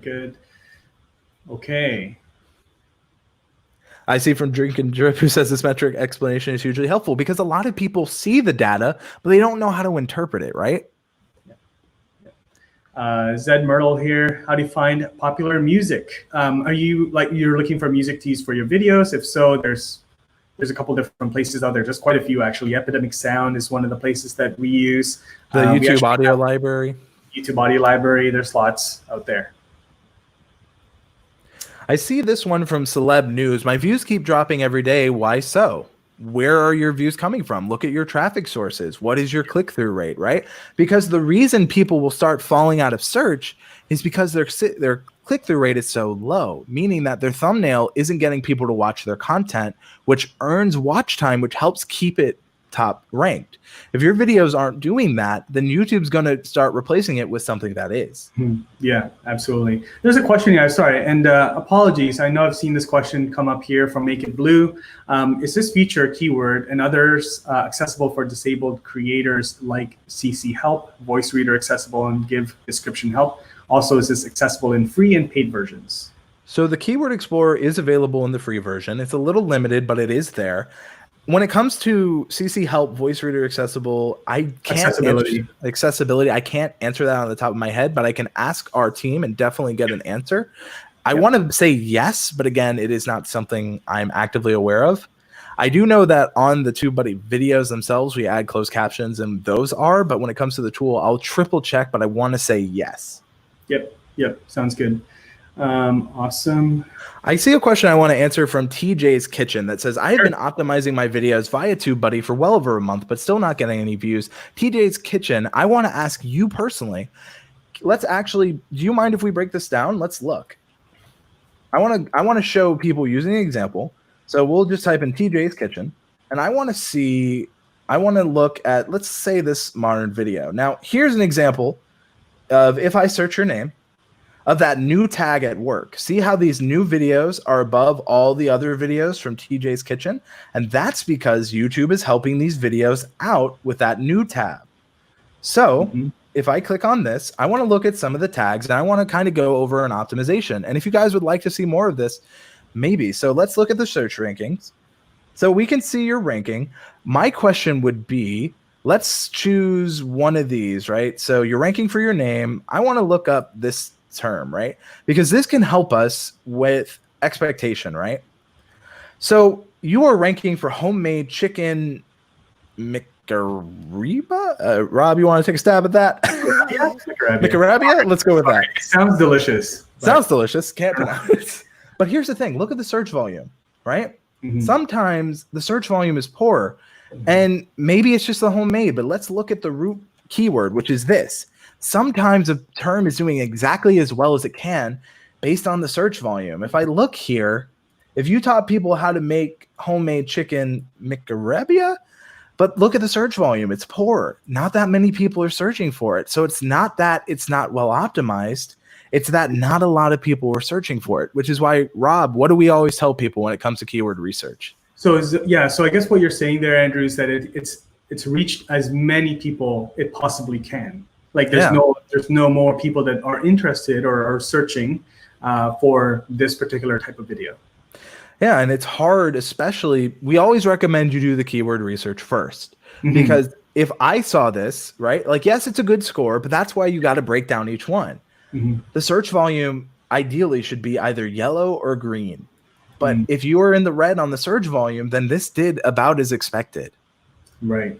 Good. Okay.
I see from Drink and Drip, who says this metric explanation is hugely helpful because a lot of people see the data, but they don't know how to interpret it, right?
Zed Myrtle here. How do you find popular music? Are you you're looking for music to use for your videos? If so, there's a couple different places out there. Just quite a few actually. Epidemic Sound is one of the places that we use.
The YouTube audio library.
YouTube audio library. There's lots out there.
I see this one from Celeb News. My views keep dropping every day. Why so? Where are your views coming from? Look at your traffic sources. What is your click-through rate, right? Because the reason people will start falling out of search is because their click-through rate is so low, meaning that their thumbnail isn't getting people to watch their content, which earns watch time, which helps keep it top ranked. If your videos aren't doing that, then YouTube's going to start replacing it with something that is.
Yeah, absolutely. There's a question here. Sorry, and apologies. I know I've seen this question come up here from Make It Blue. Is this feature, keyword, and others accessible for disabled creators like CC Help, voice reader accessible, and give description help? Also, is this accessible in free and paid versions?
So the Keyword Explorer is available in the free version. It's a little limited, but it is there. When it comes to CC Help, voice reader accessible, accessibility, I can't answer that on the top of my head, but I can ask our team and definitely get an answer. I want to say yes, but again, it is not something I'm actively aware of. I do know that on the TubeBuddy videos themselves, we add closed captions, and those are, but when it comes to the tool, I'll triple check, but I want to say yes.
Yep, sounds good. Awesome.
I see a question I want to answer from TJ's Kitchen that says, I have
Sure.
been optimizing my videos via TubeBuddy for well over a month, but still not getting any views. TJ's Kitchen, I want to ask you personally, let's actually, do you mind if we break this down? Let's look. I want to show people using an example. So we'll just type in TJ's Kitchen, and I want to look at, let's say, this modern video. Now, here's an example of, if I search your name, of that new tag at work. See how these new videos are above all the other videos from TJ's Kitchen? And that's because YouTube is helping these videos out with that new tab. So if I click on this, I want to look at some of the tags, and I want to kind of go over an optimization. And if you guys would like to see more of this, maybe. So let's look at the search rankings. So we can see your ranking. My question would be, let's choose one of these, right? So you're ranking for your name. I want to look up this term, right? Because this can help us with expectation, right? So you are ranking for homemade chicken McAreba. Rob, you want to take a stab at that?
Yeah,
McArabia? Let's go with that.
Sounds delicious.
Sounds delicious. Can't pronounce it. But here's the thing. Look at the search volume, right? Sometimes the search volume is poor, and maybe it's just the homemade, but let's look at the root keyword, which is this. Sometimes a term is doing exactly as well as it can based on the search volume. If I look here, if you taught people how to make homemade chicken McArabia, but look at the search volume, it's poor. Not that many people are searching for it. So it's not that it's not well optimized. It's that not a lot of people were searching for it, which is why, Rob, what do we always tell people when it comes to keyword research?
So I guess what you're saying there, Andrew, is that it's reached as many people it possibly can. Like there's no more people that are interested or are searching for this particular type of video. Yeah,
and it's hard, especially, we always recommend you do the keyword research first, because if I saw this, right, like, yes, it's a good score, but that's why you got to break down each one. The search volume ideally should be either yellow or green. But if you are in the red on the search volume, then this did about as expected.
Right.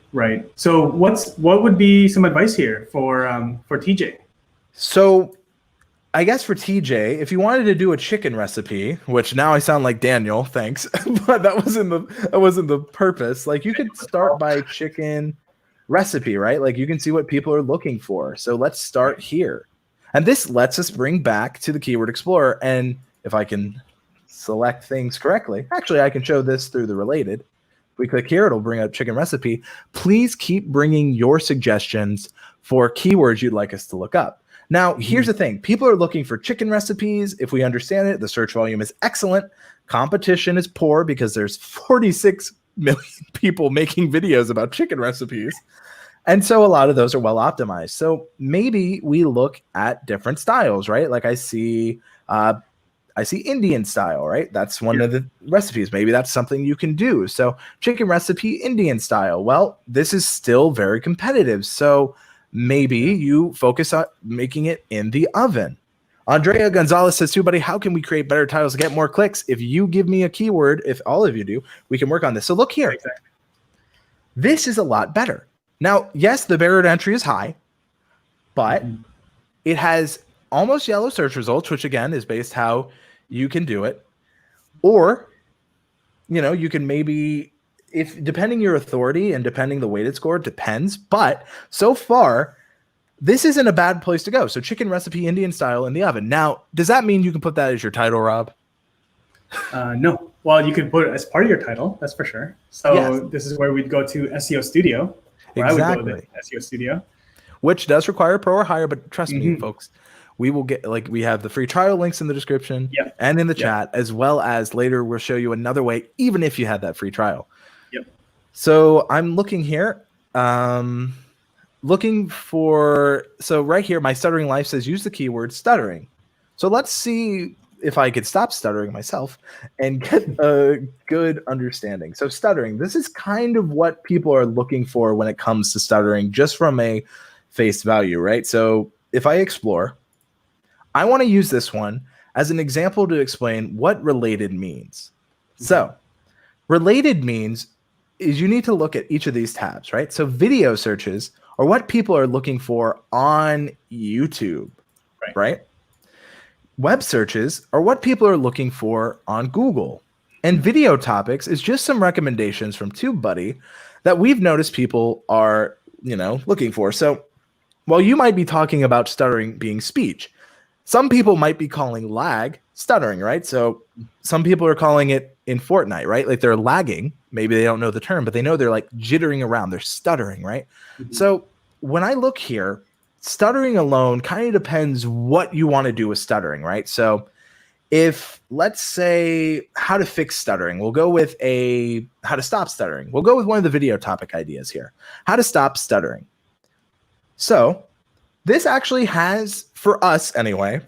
So what would be some advice here for TJ?
So I guess for TJ, if you wanted to do a chicken recipe, which now I sound like Daniel, thanks, but that wasn't the purpose. Like, you could start by chicken recipe, right? Like, you can see what people are looking for. So let's start here. And this lets us bring back to the Keyword Explorer. And if I can select things correctly, actually, I can show this through the related. If we click here, it'll bring up chicken recipe. Please keep bringing your suggestions for keywords you'd like us to look up. Now, here's the thing. People are looking for chicken recipes. If we understand it, the search volume is excellent. Competition is poor because there's 46 million people making videos about chicken recipes. And so a lot of those are well optimized. So maybe we look at different styles, right? Like I see Indian style, right? That's one of the recipes. Maybe that's something you can do. So chicken recipe, Indian style. Well, this is still very competitive. So maybe you focus on making it in the oven. Andrea Gonzalez says, TubeBuddy, how can we create better titles to get more clicks? If you give me a keyword, if all of you do, we can work on this. So look here. Exactly. This is a lot better. Now, yes, the barrier to entry is high, but it has almost yellow search results, which again is based how you can do it. Or, you can maybe, if depending your authority and depending the weighted score, it depends. But so far, this isn't a bad place to go. So chicken recipe, Indian style in the oven. Now, does that mean you can put that as your title, Rob?
No. Well, you could put it as part of your title, that's for sure. So This is where we'd go to SEO Studio.
Exactly.
I would go with SEO Studio.
Which does require pro or higher, but trust me, folks, we will get, we have the free trial links in the description and in the chat, as well as later we'll show you another way, even if you had that free trial. So I'm looking here, so right here, my stuttering life says use the keyword stuttering. So let's see if I could stop stuttering myself and get a good understanding. So stuttering, this is kind of what people are looking for when it comes to stuttering, just from a face value, right? So if I explore, I want to use this one as an example to explain what related means. So related means is you need to look at each of these tabs, right? So video searches are what people are looking for on YouTube, right? Web searches are what people are looking for on Google. And video topics is just some recommendations from TubeBuddy that we've noticed people are, looking for. So while you might be talking about stuttering being speech, some people might be calling lag stuttering, right? So some people are calling it in Fortnite, right? Like they're lagging. Maybe they don't know the term, but they know they're like jittering around. They're stuttering, right? Mm-hmm. So when I look here, stuttering alone kind of depends what you want to do with stuttering, right? So if, let's say, how to fix stuttering, we'll go with how to stop stuttering. We'll go with one of the video topic ideas here, how to stop stuttering. So this actually has, for us anyway,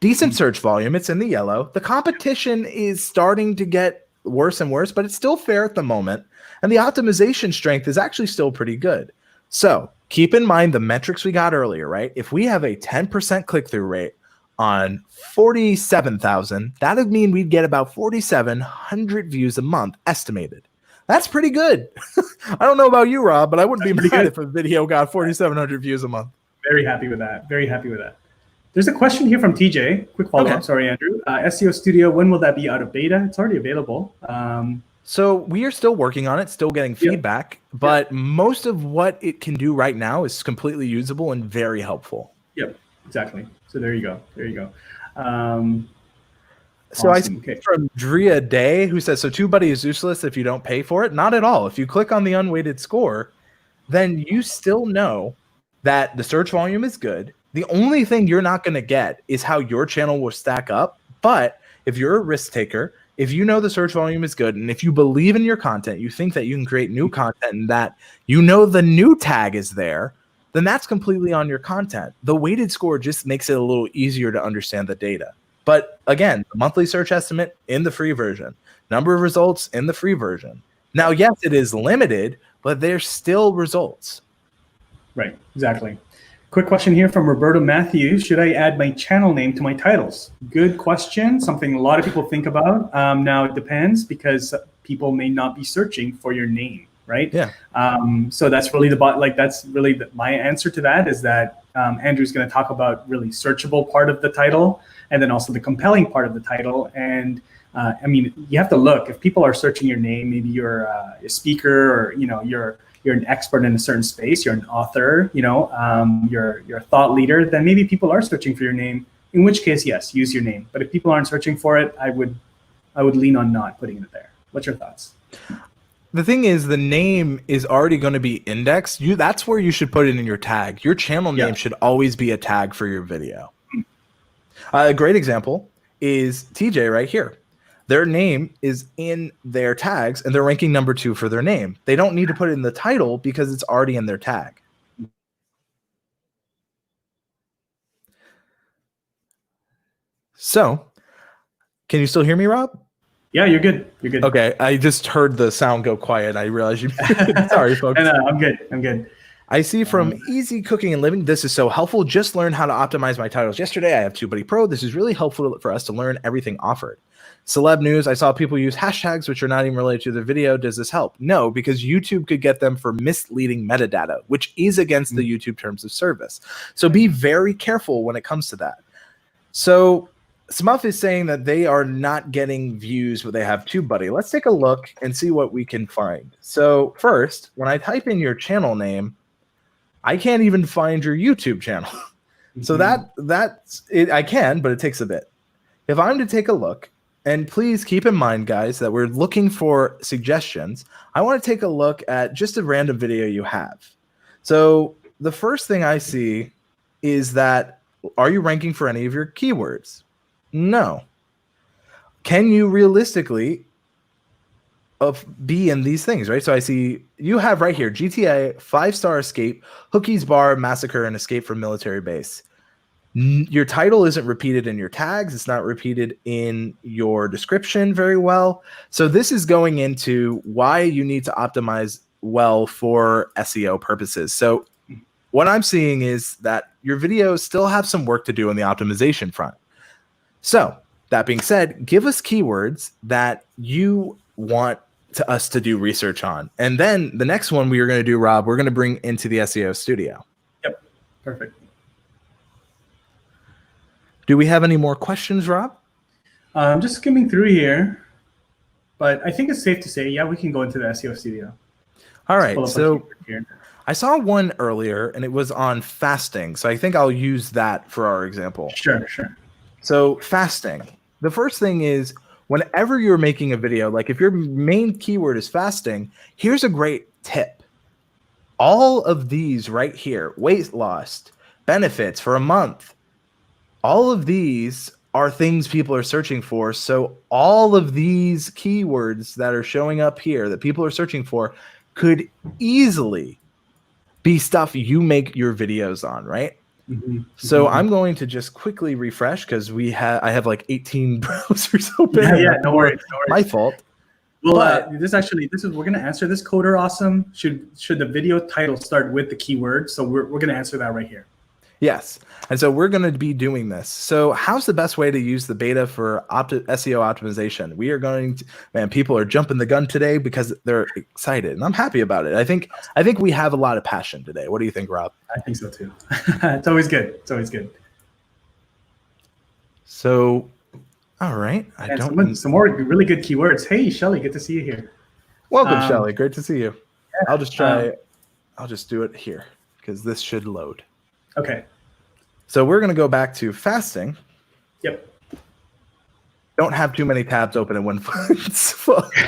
decent search volume. It's in the yellow. The competition is starting to get worse and worse, but it's still fair at the moment. And the optimization strength is actually still pretty good. So keep in mind the metrics we got earlier, right? If we have a 10% click-through rate on 47,000, that would mean we'd get about 4,700 views a month estimated. That's pretty good. I don't know about you, Rob, but I wouldn't be mad if a video got 4,700 views a month.
Very happy with that. Very happy with that. There's a question here from TJ. Quick follow-up. Okay. Sorry, Andrew. SEO Studio, when will that be out of beta? It's already available.
So we are still working on it, still getting feedback, but most of what it can do right now is completely usable and very helpful.
Yep, exactly. So there you go. There you go.
So awesome. I see from Drea Day, who says, so TubeBuddy is useless if you don't pay for it. Not at all. If you click on the unweighted score, then you still know that the search volume is good. The only thing you're not going to get is how your channel will stack up. But if you're a risk taker, if you know the search volume is good, and if you believe in your content, you think that you can create new content and that the new tag is there, then that's completely on your content. The weighted score just makes it a little easier to understand the data. But again, the monthly search estimate in the free version, number of results in the free version. Now, yes, it is limited, but there's still results.
Right, exactly. Quick question here from Roberto Matthews. Should I add my channel name to my titles? Good question. Something a lot of people think about. Now it depends because people may not be searching for your name, right?
Yeah.
So that's really my answer to that is that Andrew's going to talk about really searchable part of the title and then also the compelling part of the title. And I mean, you have to look if people are searching your name. Maybe you're a speaker or you're an expert in a certain space, you're an author, you're a thought leader, then maybe people are searching for your name, in which case, yes, use your name. But if people aren't searching for it, I would lean on not putting it there. What's your thoughts?
The thing is, the name is already going to be indexed. That's where you should put it in your tag. Your channel name should always be a tag for your video. A great example is TJ right here. Their name is in their tags, and they're ranking number 2 for their name. They don't need to put it in the title because it's already in their tag. So, can you still hear me, Rob?
Yeah, you're good. You're good.
Okay, I just heard the sound go quiet. I realized you. Sorry, folks.
No, I'm good. I'm good.
I see from Easy Cooking and Living, this is so helpful. Just learned how to optimize my titles yesterday. I have TubeBuddy Pro. This is really helpful for us to learn everything offered. Celeb news, I saw people use hashtags which are not even related to the video. Does this help? No, because YouTube could get them for misleading metadata, which is against the YouTube terms of service. So be very careful when it comes to that. So Smuff is saying that they are not getting views, but they have TubeBuddy. Let's take a look and see what we can find. So first, when I type in your channel name, I can't even find your YouTube channel. So that's it. I can, but it takes a bit. If I'm to take a look, and please keep in mind, guys, that we're looking for suggestions. I want to take a look at just a random video you have. So the first thing I see is that, are you ranking for any of your keywords? No. Can you realistically be in these things, right? So I see you have right here, GTA, 5-star escape, Hookie's Bar, Massacre, and Escape from Military Base. Your title isn't repeated in your tags. It's not repeated in your description very well. So this is going into why you need to optimize well for SEO purposes. So what I'm seeing is that your videos still have some work to do on the optimization front. So that being said, give us keywords that you want us to do research on. And then the next one we are going to do, Rob, we're going to bring into the SEO studio.
Yep. Perfect.
Do we have any more questions, Rob?
I'm just skimming through here, but I think it's safe to say, yeah, we can go into the SEO studio.
All right, so
here.
I saw one earlier, and it was on fasting. So I think I'll use that for our example.
Sure.
So fasting. The first thing is, whenever you're making a video, like if your main keyword is fasting, here's a great tip. All of these right here, weight loss, benefits for a month, all of these are things people are searching for. So all of these keywords that are showing up here that people are searching for could easily be stuff you make your videos on, right? So I'm going to just quickly refresh because I have like 18 browsers open.
Yeah, no worries.
My fault.
Well, we're going to answer this coder awesome. Should the video title start with the keyword? So we're going to answer that right here.
Yes. And so we're going to be doing this. So how's the best way to use the beta for SEO optimization? We are going to, man, people are jumping the gun today because they're excited, and I'm happy about it. I think we have a lot of passion today. What do you think, Rob?
I think so too. It's always good. It's always good.
So, all right.
Some more really good keywords. Hey, Shelly, good to see you here.
Welcome, Shelly. Great to see you. Yeah, I'll just try. I'll just do it here because this should load.
Okay.
So we're going to go back to fasting.
Yep.
Don't have too many tabs open at one point.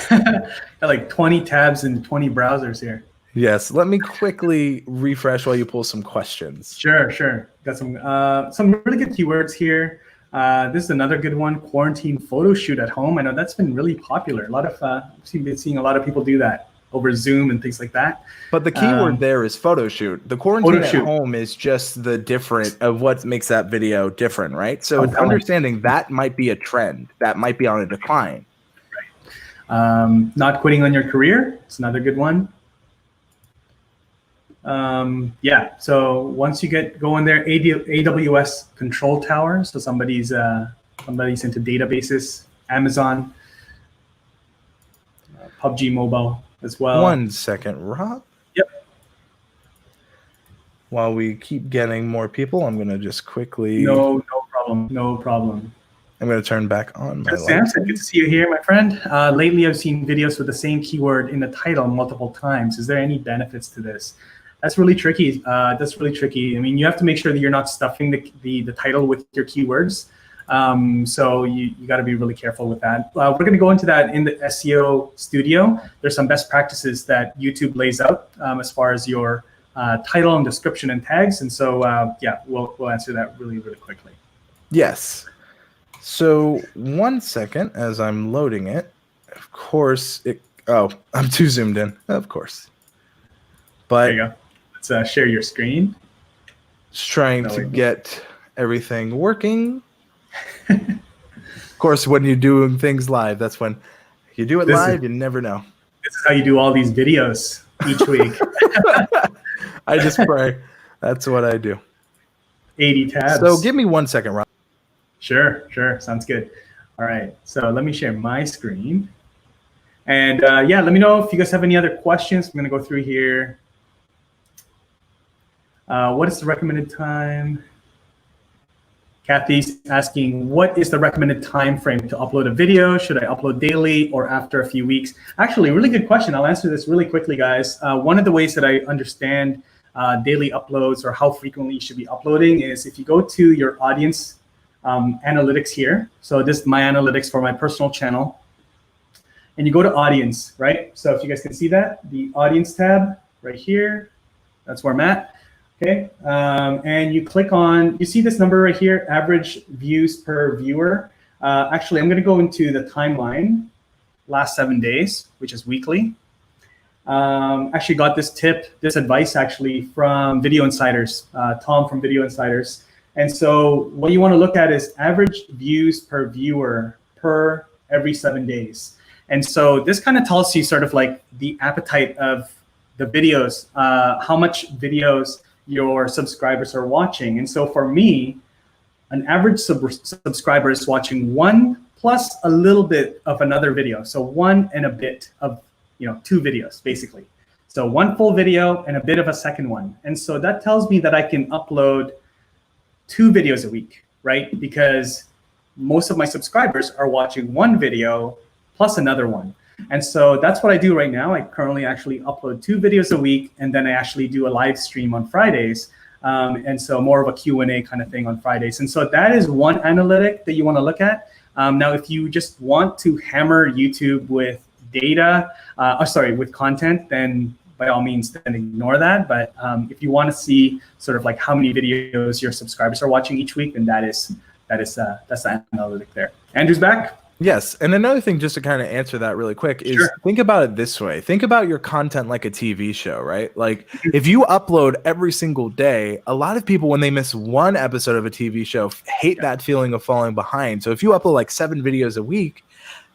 Got like 20 tabs and 20 browsers here.
Yes. Let me quickly refresh while you pull some questions.
Sure. Got some really good keywords here. This is another good one. Quarantine photo shoot at home. I know that's been really popular. A lot of I've been seeing a lot of people do that over Zoom and things like that.
But the keyword there is photo shoot. The quarantine at home is just the different of what makes that video different, right? So it's understanding that might be a trend. That might be on a decline.
Right. Not quitting on your career. It's another good one. Yeah. So once you get going there, AWS control tower. So somebody's into databases. Amazon, PUBG Mobile as well.
1 second, Rob.
Yep.
While we keep getting more people, I'm going to just quickly.
No problem.
I'm going to turn back on my
Samson, good to see you here, my friend. Lately, I've seen videos with the same keyword in the title multiple times. Is there any benefits to this? That's really tricky. I mean, you have to make sure that you're not stuffing the title with your keywords. So you got to be really careful with that. We're going to go into that in the SEO studio. There's some best practices that YouTube lays out as far as your title and description and tags. And so, yeah, we'll answer that really quickly.
Yes. So 1 second as I'm loading it. Of course, I'm too zoomed in. Of course. But
there you go. Let's share your screen.
Just trying to get everything working. Of course, when you're doing things live, that's when you do it live, you never know.
This is how you do all these videos each week.
I just pray. That's what I do.
80 tabs.
So give me 1 second, Rob.
Sure. Sounds good. All right. So let me share my screen. And yeah, let me know if you guys have any other questions. I'm going to go through here. What is the recommended time? Kathy's asking, what is the recommended time frame to upload a video? Should I upload daily or after a few weeks? Actually, really good question. I'll answer this really quickly, guys. One of the ways that I understand daily uploads or how frequently you should be uploading is if you go to your audience analytics here. So this is my analytics for my personal channel. And you go to audience, right? So if you guys can see that, the audience tab right here, that's where I'm at. Okay, and you click on, you see this number right here, average views per viewer. Actually, I'm going to go into the timeline, last 7 days, which is weekly. Actually got this advice actually from Video Insiders, Tom from Video Insiders. And so what you want to look at is average views per viewer per every 7 days. And so this kind of tells you sort of like the appetite of the videos, how much videos your subscribers are watching. And so for me, an average subscriber is watching 1 plus a little bit of another video. So 1 and a bit of 2 videos, basically. So 1 full video and a bit of a second one. And so that tells me that I can upload 2 videos a week. right? Because most of my subscribers are watching one video plus another one. And so that's what I do right now. I currently actually upload 2 videos a week, and then I actually do a live stream on Fridays. And so more of a Q&A kind of thing on Fridays. And so that is one analytic that you want to look at. Now, if you just want to hammer YouTube with data, with content, then by all means, then ignore that. But if you want to see sort of like how many videos your subscribers are watching each week, then that's the analytic there. Andrew's back.
Yes, and another thing, just to kind of answer that really quick, is think about it this way. Think about your content like a TV show, right? Like if you upload every single day, a lot of people, when they miss one episode of a TV show, hate that feeling of falling behind. So if you upload like 7 videos a week,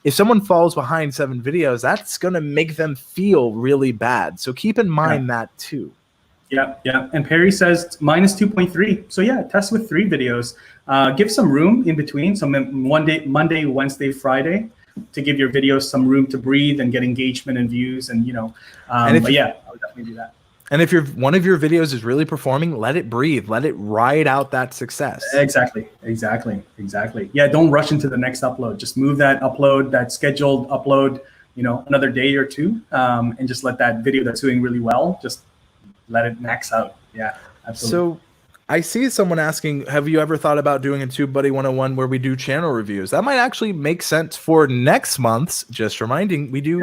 if someone falls behind 7 videos, that's going to make them feel really bad. So keep in mind that too.
Yeah. And Perry says mine is 2.3. So yeah, test with 3 videos. Give some room in between. So Monday, Wednesday, Friday, to give your videos some room to breathe and get engagement and views. And but yeah, I would definitely do that.
And if one of your videos is really performing, let it breathe. Let it ride out that success.
Exactly. Yeah, don't rush into the next upload. Just move that scheduled upload, another day or 2, and just let that video that's doing really well, just let it max out. Yeah, absolutely.
So I see someone asking, have you ever thought about doing a TubeBuddy 101 where we do channel reviews? That might actually make sense for next month's. Just reminding, we do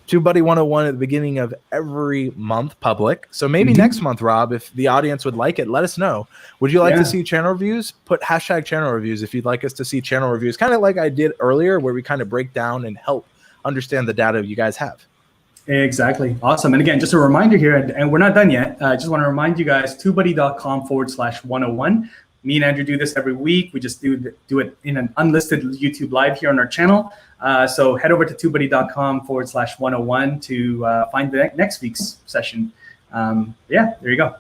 TubeBuddy 101 at the beginning of every month public. So maybe next month, Rob, if the audience would like it, let us know. Would you like to see channel reviews? Put hashtag channel reviews if you'd like us to see channel reviews, kind of like I did earlier, where we kind of break down and help understand the data you guys have.
Exactly. Awesome. And again, just a reminder here, and we're not done yet. I just want to remind you guys, TubeBuddy.com/101. Me and Andrew do this every week. We just do it in an unlisted YouTube live here on our channel. So head over to TubeBuddy.com/101 to find the next week's session. Yeah, there you go.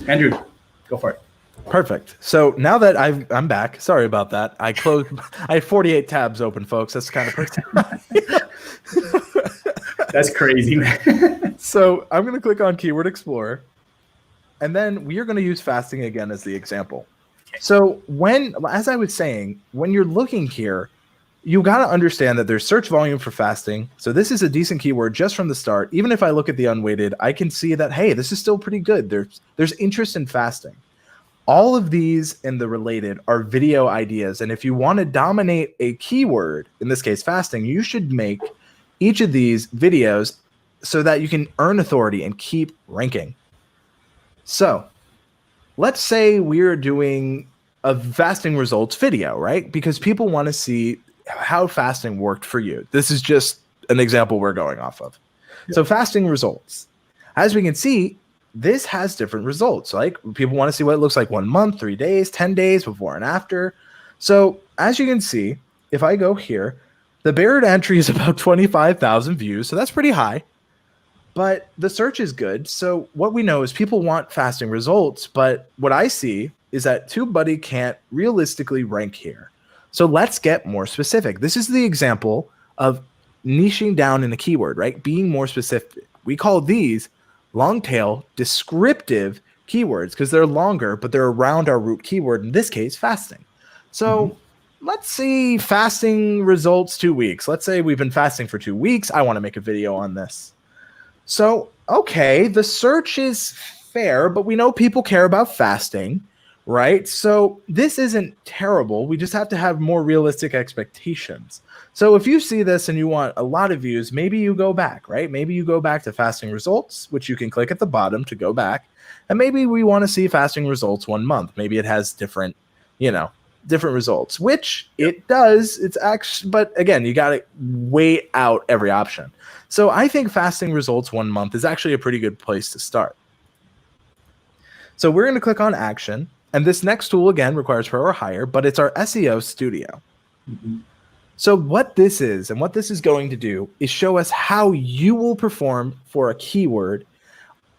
Andrew, go for it.
Perfect. So now that I'm back, sorry about that. I have 48 tabs open, folks. That's kind of crazy.
That's crazy, man.
So I'm going to click on Keyword Explorer, and then we are going to use fasting again as the example. So as I was saying, when you're looking here, you got to understand that there's search volume for fasting. So this is a decent keyword just from the start. Even if I look at the unweighted, I can see that, hey, this is still pretty good. There's interest in fasting. All of these and the related are video ideas. And if you want to dominate a keyword, in this case, fasting, you should make each of these videos so that you can earn authority and keep ranking. So let's say we're doing a fasting results video, right? Because people want to see how fasting worked for you. This is just an example we're going off of. Yeah. So fasting results. As we can see, this has different results. Like people want to see what it looks like 1 month, 3 days, 10 days, before and after. So as you can see, if I go here, the barred entry is about 25,000 views. So that's pretty high, but the search is good. So what we know is people want fasting results, but what I see is that TubeBuddy can't realistically rank here. So let's get more specific. This is the example of niching down in a keyword, right? Being more specific. We call these long tail descriptive keywords because they're longer, but they're around our root keyword, in this case, fasting. So let's see fasting results 2 weeks. Let's say we've been fasting for 2 weeks. I want to make a video on this. So, okay, the search is fair, but we know people care about fasting, right? So this isn't terrible. We just have to have more realistic expectations. So if you see this and you want a lot of views, maybe you go back, right? Maybe you go back to fasting results, which you can click at the bottom to go back. And maybe we want to see fasting results 1 month. Maybe it has different results, which it does. It's actually, but again, you got to weigh out every option. So I think fasting results 1 month is actually a pretty good place to start. So we're going to click on action. And this next tool, again, requires Pro or higher, but it's our SEO Studio. So what this is and what this is going to do is show us how you will perform for a keyword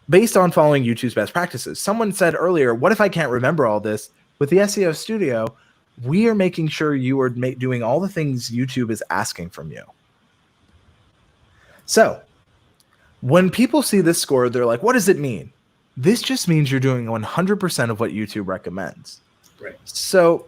based on following YouTube's best practices. Someone said earlier, what if I can't remember all this? With the SEO Studio, we are making sure you are doing all the things YouTube is asking from you. So when people see this score, they're like, what does it mean? This just means you're doing 100% of what YouTube recommends.
Right.
So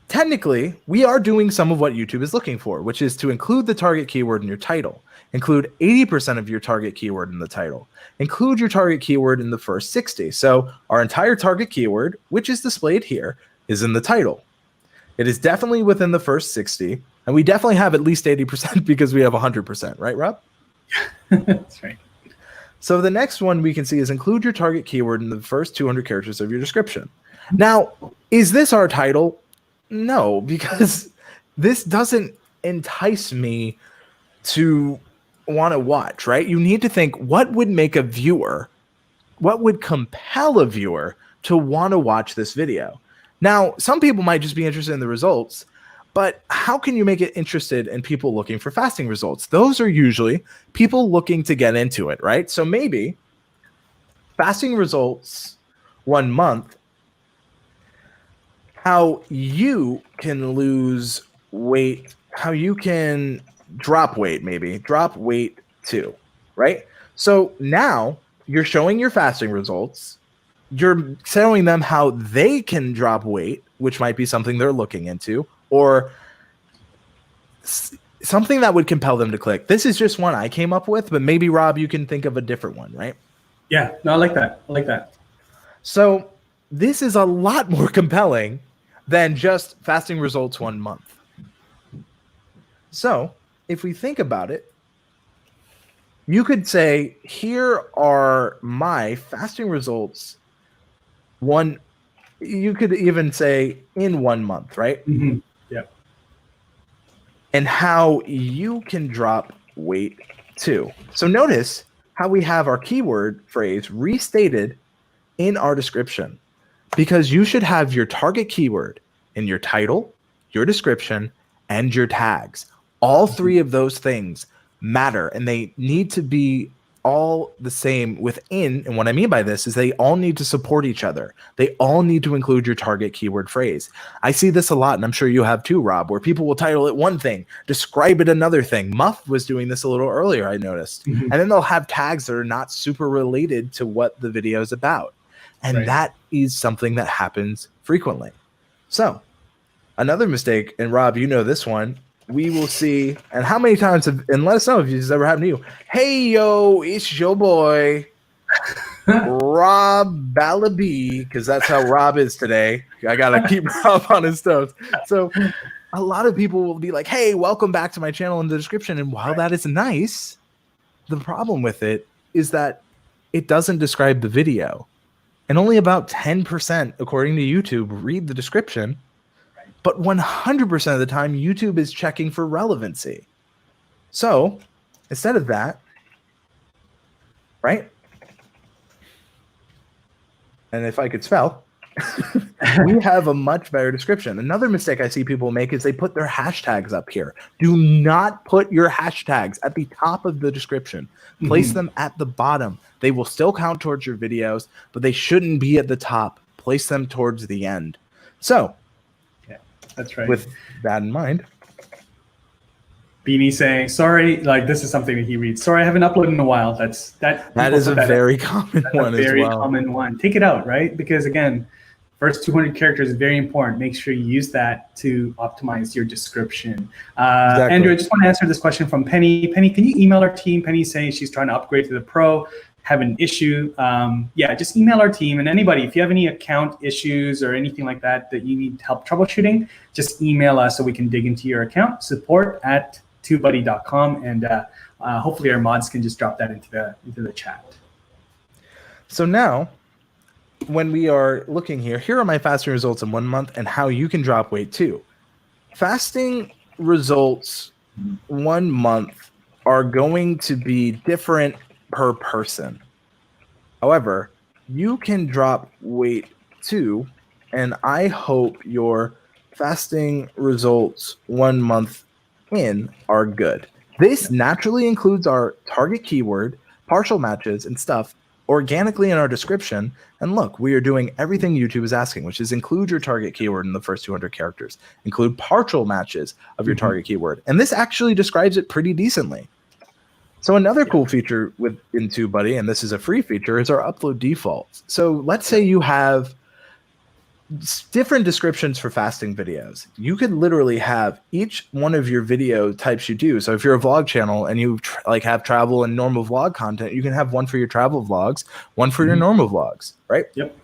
technically, we are doing some of what YouTube is looking for, which is to include the target keyword in your title, include 80% of your target keyword in the title, include your target keyword in the first 60. So our entire target keyword, which is displayed here, is in the title. It is definitely within the first 60, and we definitely have at least 80% because we have 100%, right, Rob?
That's right.
So the next one we can see is include your target keyword in the first 200 characters of your description. Now, is this our title? No, because this doesn't entice me to want to watch, right? You need to think, what would make a viewer, what would compel a viewer to want to watch this video? Now, some people might just be interested in the results, but how can you make it interested in people looking for fasting results? Those are usually people looking to get into it, right? So maybe fasting results 1 month, how you can lose weight, how you can drop weight, maybe drop weight too, right? So now you're showing your fasting results, you're showing them how they can drop weight, which might be something they're looking into, or something that would compel them to click. This is just one I came up with, but maybe Rob, you can think of a different one, right?
Yeah, no, I like that. I like that.
So this is a lot more compelling than just fasting results 1 month. So if we think about it, you could say, here are my fasting results you could even say in 1 month, right?
Mm-hmm. Yeah.
And how you can drop weight too. So notice how we have our keyword phrase restated in our description, because you should have your target keyword in your title, your description, and your tags. All three of those things matter, and they need to be all the same within. And what I mean by this is they all need to support each other. They all need to include your target keyword phrase. I see this a lot, and I'm sure you have too, Rob, where people will title it one thing, describe it another thing. Muff was doing this a little earlier, I noticed.
Mm-hmm.
And then they'll have tags that are not super related to what the video is about. And that is something that happens frequently. So another mistake, and Rob, you know this one, we will see, and how many times and let us know if this has ever happened to you. Hey, yo, it's your boy, Rob Balasabas, because that's how Rob is today. I got to keep Rob on his toes. So a lot of people will be like, hey, welcome back to my channel in the description. And while that is nice, the problem with it is that it doesn't describe the video. And only about 10%, according to YouTube, read the description. But 100% of the time, YouTube is checking for relevancy. So instead of that, right? And if I could spell, we have a much better description. Another mistake I see people make is they put their hashtags up here. Do not put your hashtags at the top of the description. Place them at the bottom. They will still count towards your videos, but they shouldn't be at the top. Place them towards the end. So,
yeah, that's right.
With that in mind,
Beanie saying, sorry, like this is something that he reads. Sorry, I haven't uploaded in a while. That is
a very common one as well.
Very common one. Take it out, right? Because again, first 200 characters is very important. Make sure you use that to optimize your description. Exactly. Andrew, I just want to answer this question from Penny. Penny, can you email our team? Penny's saying she's trying to upgrade to the Pro, have an issue. Yeah, just email our team. And anybody, if you have any account issues or anything like that that you need help troubleshooting, just email us so we can dig into your account. support@TubeBuddy.com, and hopefully our mods can just drop that into the chat.
So now, when we are looking here are my fasting results in 1 month and how you can drop weight too. Fasting results 1 month are going to be different per person. However, you can drop weight too, and I hope your fasting results 1 month in are good. This naturally includes our target keyword, partial matches, and stuff organically in our description. And look, we are doing everything YouTube is asking, which is include your target keyword in the first 200 characters, include partial matches of your target keyword. And this actually describes it pretty decently. So another cool feature in TubeBuddy, and this is a free feature, is our upload defaults. So let's say you have different descriptions for fasting videos. You could literally have each one of your video types you do. So if you're a vlog channel and you like have travel and normal vlog content, you can have one for your travel vlogs, one for your normal vlogs, right?
Yep.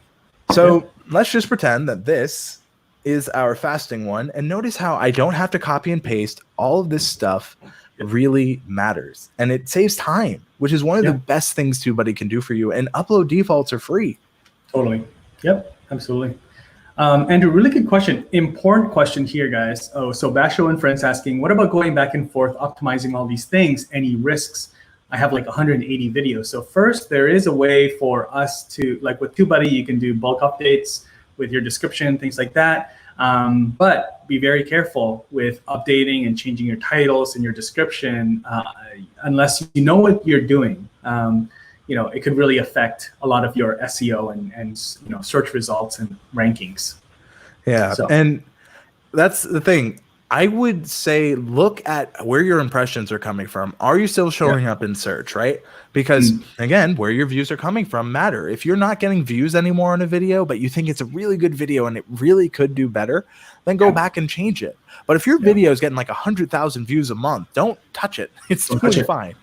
So let's just pretend that this is our fasting one. And notice how I don't have to copy and paste. All of this stuff really matters. And it saves time, which is one of the best things TubeBuddy can do for you. And upload defaults are free.
Totally. Yep, absolutely. Andrew, really good question. Important question here, guys. Oh, so Basho and friends asking, what about going back and forth, optimizing all these things? Any risks? I have like 180 videos. So first, there is a way for us to, like with TubeBuddy, you can do bulk updates with your description, things like that. But be very careful with updating and changing your titles and your description unless you know what you're doing. You know, it could really affect a lot of your SEO and you know, search results and rankings.
Yeah, so. And that's the thing. I would say look at where your impressions are coming from. Are you still showing up in search, right? Because again, where your views are coming from matter. If you're not getting views anymore on a video, but you think it's a really good video and it really could do better, then go back and change it. But if your video is getting like 100,000 views a month, don't touch it. It's totally fine.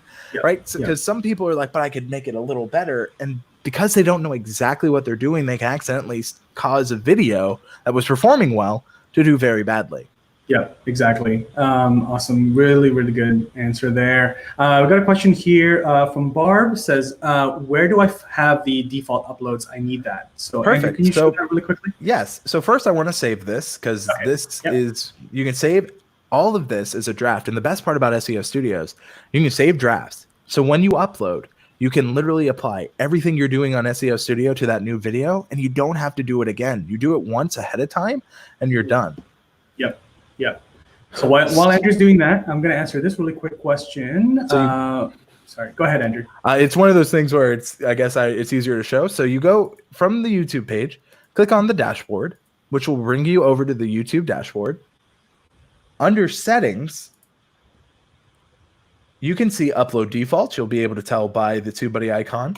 Right? Because some people are like, but I could make it a little better. And because they don't know exactly what they're doing, they can accidentally cause a video that was performing well to do very badly.
Yeah, exactly. Awesome. Really, really good answer there. We've got a question here from Barb. Says, where do I have the default uploads? I need that. So
perfect.
Andrew, can you show that really quickly?
Yes. So first I want to save this because this is, you can save all of this as a draft. And the best part about SEO Studios, you can save drafts. So when you upload, you can literally apply everything you're doing on SEO Studio to that new video, and you don't have to do it again. You do it once ahead of time, and you're done.
Yep. Yep. So while Andrew's doing that, I'm going to answer this really quick question. Sorry, go ahead, Andrew.
It's one of those things where it's, I guess it's easier to show. So you go from the YouTube page, click on the dashboard, which will bring you over to the YouTube dashboard. Under settings, you can see upload defaults. You'll be able to tell by the TubeBuddy icon.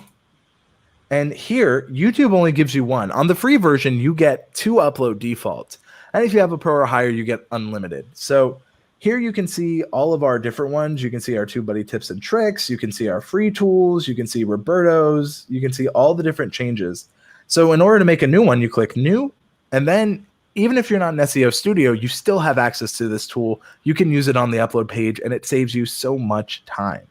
And here, YouTube only gives you one. On the free version, you get 2 upload defaults. And if you have a pro or higher, you get unlimited. So here you can see all of our different ones. You can see our TubeBuddy tips and tricks. You can see our free tools. You can see Roberto's. You can see all the different changes. So in order to make a new one, you click new. And then even if you're not in SEO Studio, you still have access to this tool. You can use it on the upload page, and it saves you so much time.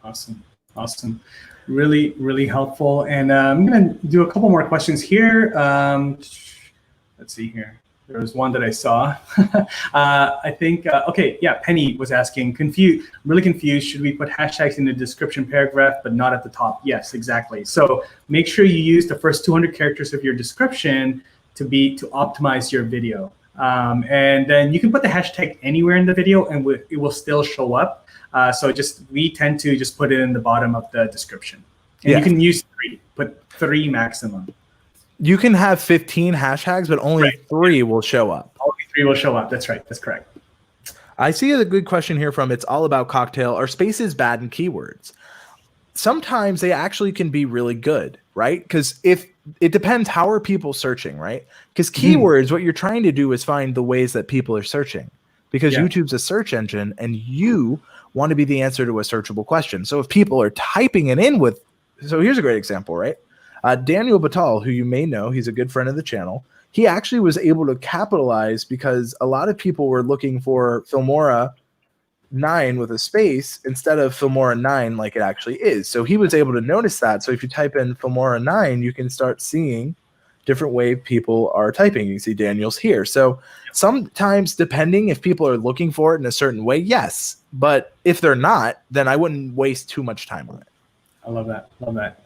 Awesome. Awesome. Really, really helpful. And I'm going to do a couple more questions here. Let's see here. There was one that I saw. I think, okay, yeah, Penny was asking, really confused, should we put hashtags in the description paragraph, but not at the top? Yes, exactly. So make sure you use the first 200 characters of your description to optimize your video. And then you can put the hashtag anywhere in the video and it will still show up. So we tend to just put it in the bottom of the description. And you can use 3, put 3 maximum.
You can have 15 hashtags, but only 3 will show up.
Only 3 will show up. That's right. That's correct.
I see a good question here from It's All About Cocktail. Are spaces bad in keywords? Sometimes they actually can be really good, right? Because if it depends, how are people searching, right? Because keywords, what you're trying to do is find the ways that people are searching. Because YouTube's a search engine, and you want to be the answer to a searchable question. So if people are typing it in with, so here's a great example, right? Daniel Batal, who you may know, he's a good friend of the channel. He actually was able to capitalize because a lot of people were looking for Filmora 9 with a space instead of Filmora 9 like it actually is. So he was able to notice that. So if you type in Filmora 9, you can start seeing different way people are typing. You can see Daniel's here. So sometimes, depending if people are looking for it in a certain way, yes. But if they're not, then I wouldn't waste too much time on it.
I love that. Love that.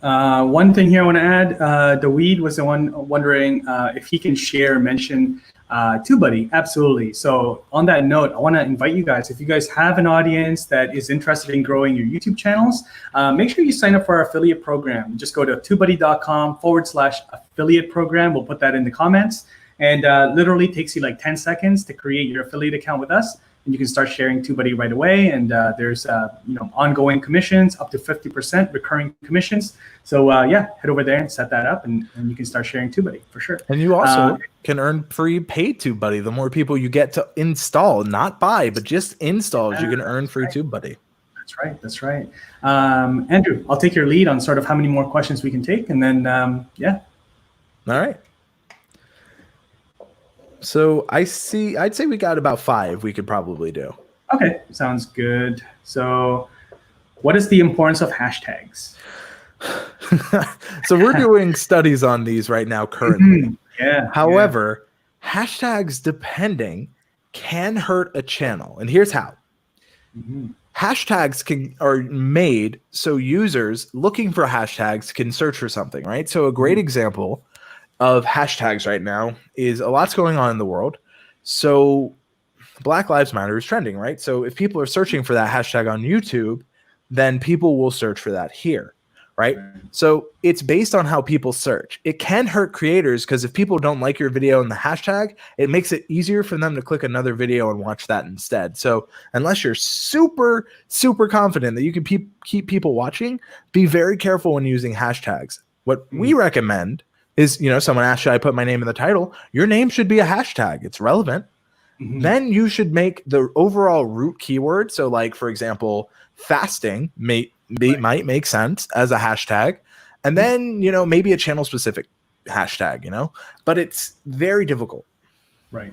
One thing here I want to add, the Weed was the one wondering if he can mention TubeBuddy. Absolutely. So on that note, I want to invite you guys, if you guys have an audience that is interested in growing your YouTube channels, make sure you sign up for our affiliate program. Just go to tubebuddy.com/affiliate program. We'll put that in the comments. And literally takes you like 10 seconds to create your affiliate account with us. and you can start sharing TubeBuddy right away. And there's ongoing commissions, up to 50% recurring commissions. So yeah, head over there and set that up, and you can start sharing TubeBuddy for sure.
And you also can earn free paid TubeBuddy. The more people you get to install, not buy, but just installs, you can earn free TubeBuddy.
That's right. That's right. Andrew, I'll take your lead on sort of how many more questions we can take, and then yeah.
All right. So I'd say we got about 5 we could probably do.
Okay, sounds good. So what is the importance of hashtags?
So we're doing studies on these right now currently.
Yeah.
However, hashtags depending can hurt a channel. And here's how. Hashtags are made so users looking for hashtags can search for something, right? So a great example of hashtags right now is a lot's going on in the world. So Black Lives Matter is trending, right? So if people are searching for that hashtag on YouTube, then people will search for that here, right? So it's based on how people search. It can hurt creators because if people don't like your video in the hashtag, it makes it easier for them to click another video and watch that instead. So unless you're super, super confident that you can keep people watching, be very careful when using hashtags. What we recommend is, someone asks, should I put my name in the title? Your name should be a hashtag. It's relevant. Then you should make the overall root keyword. So like, for example, fasting might make sense as a hashtag. And then, maybe a channel specific hashtag, but it's very difficult.
Right.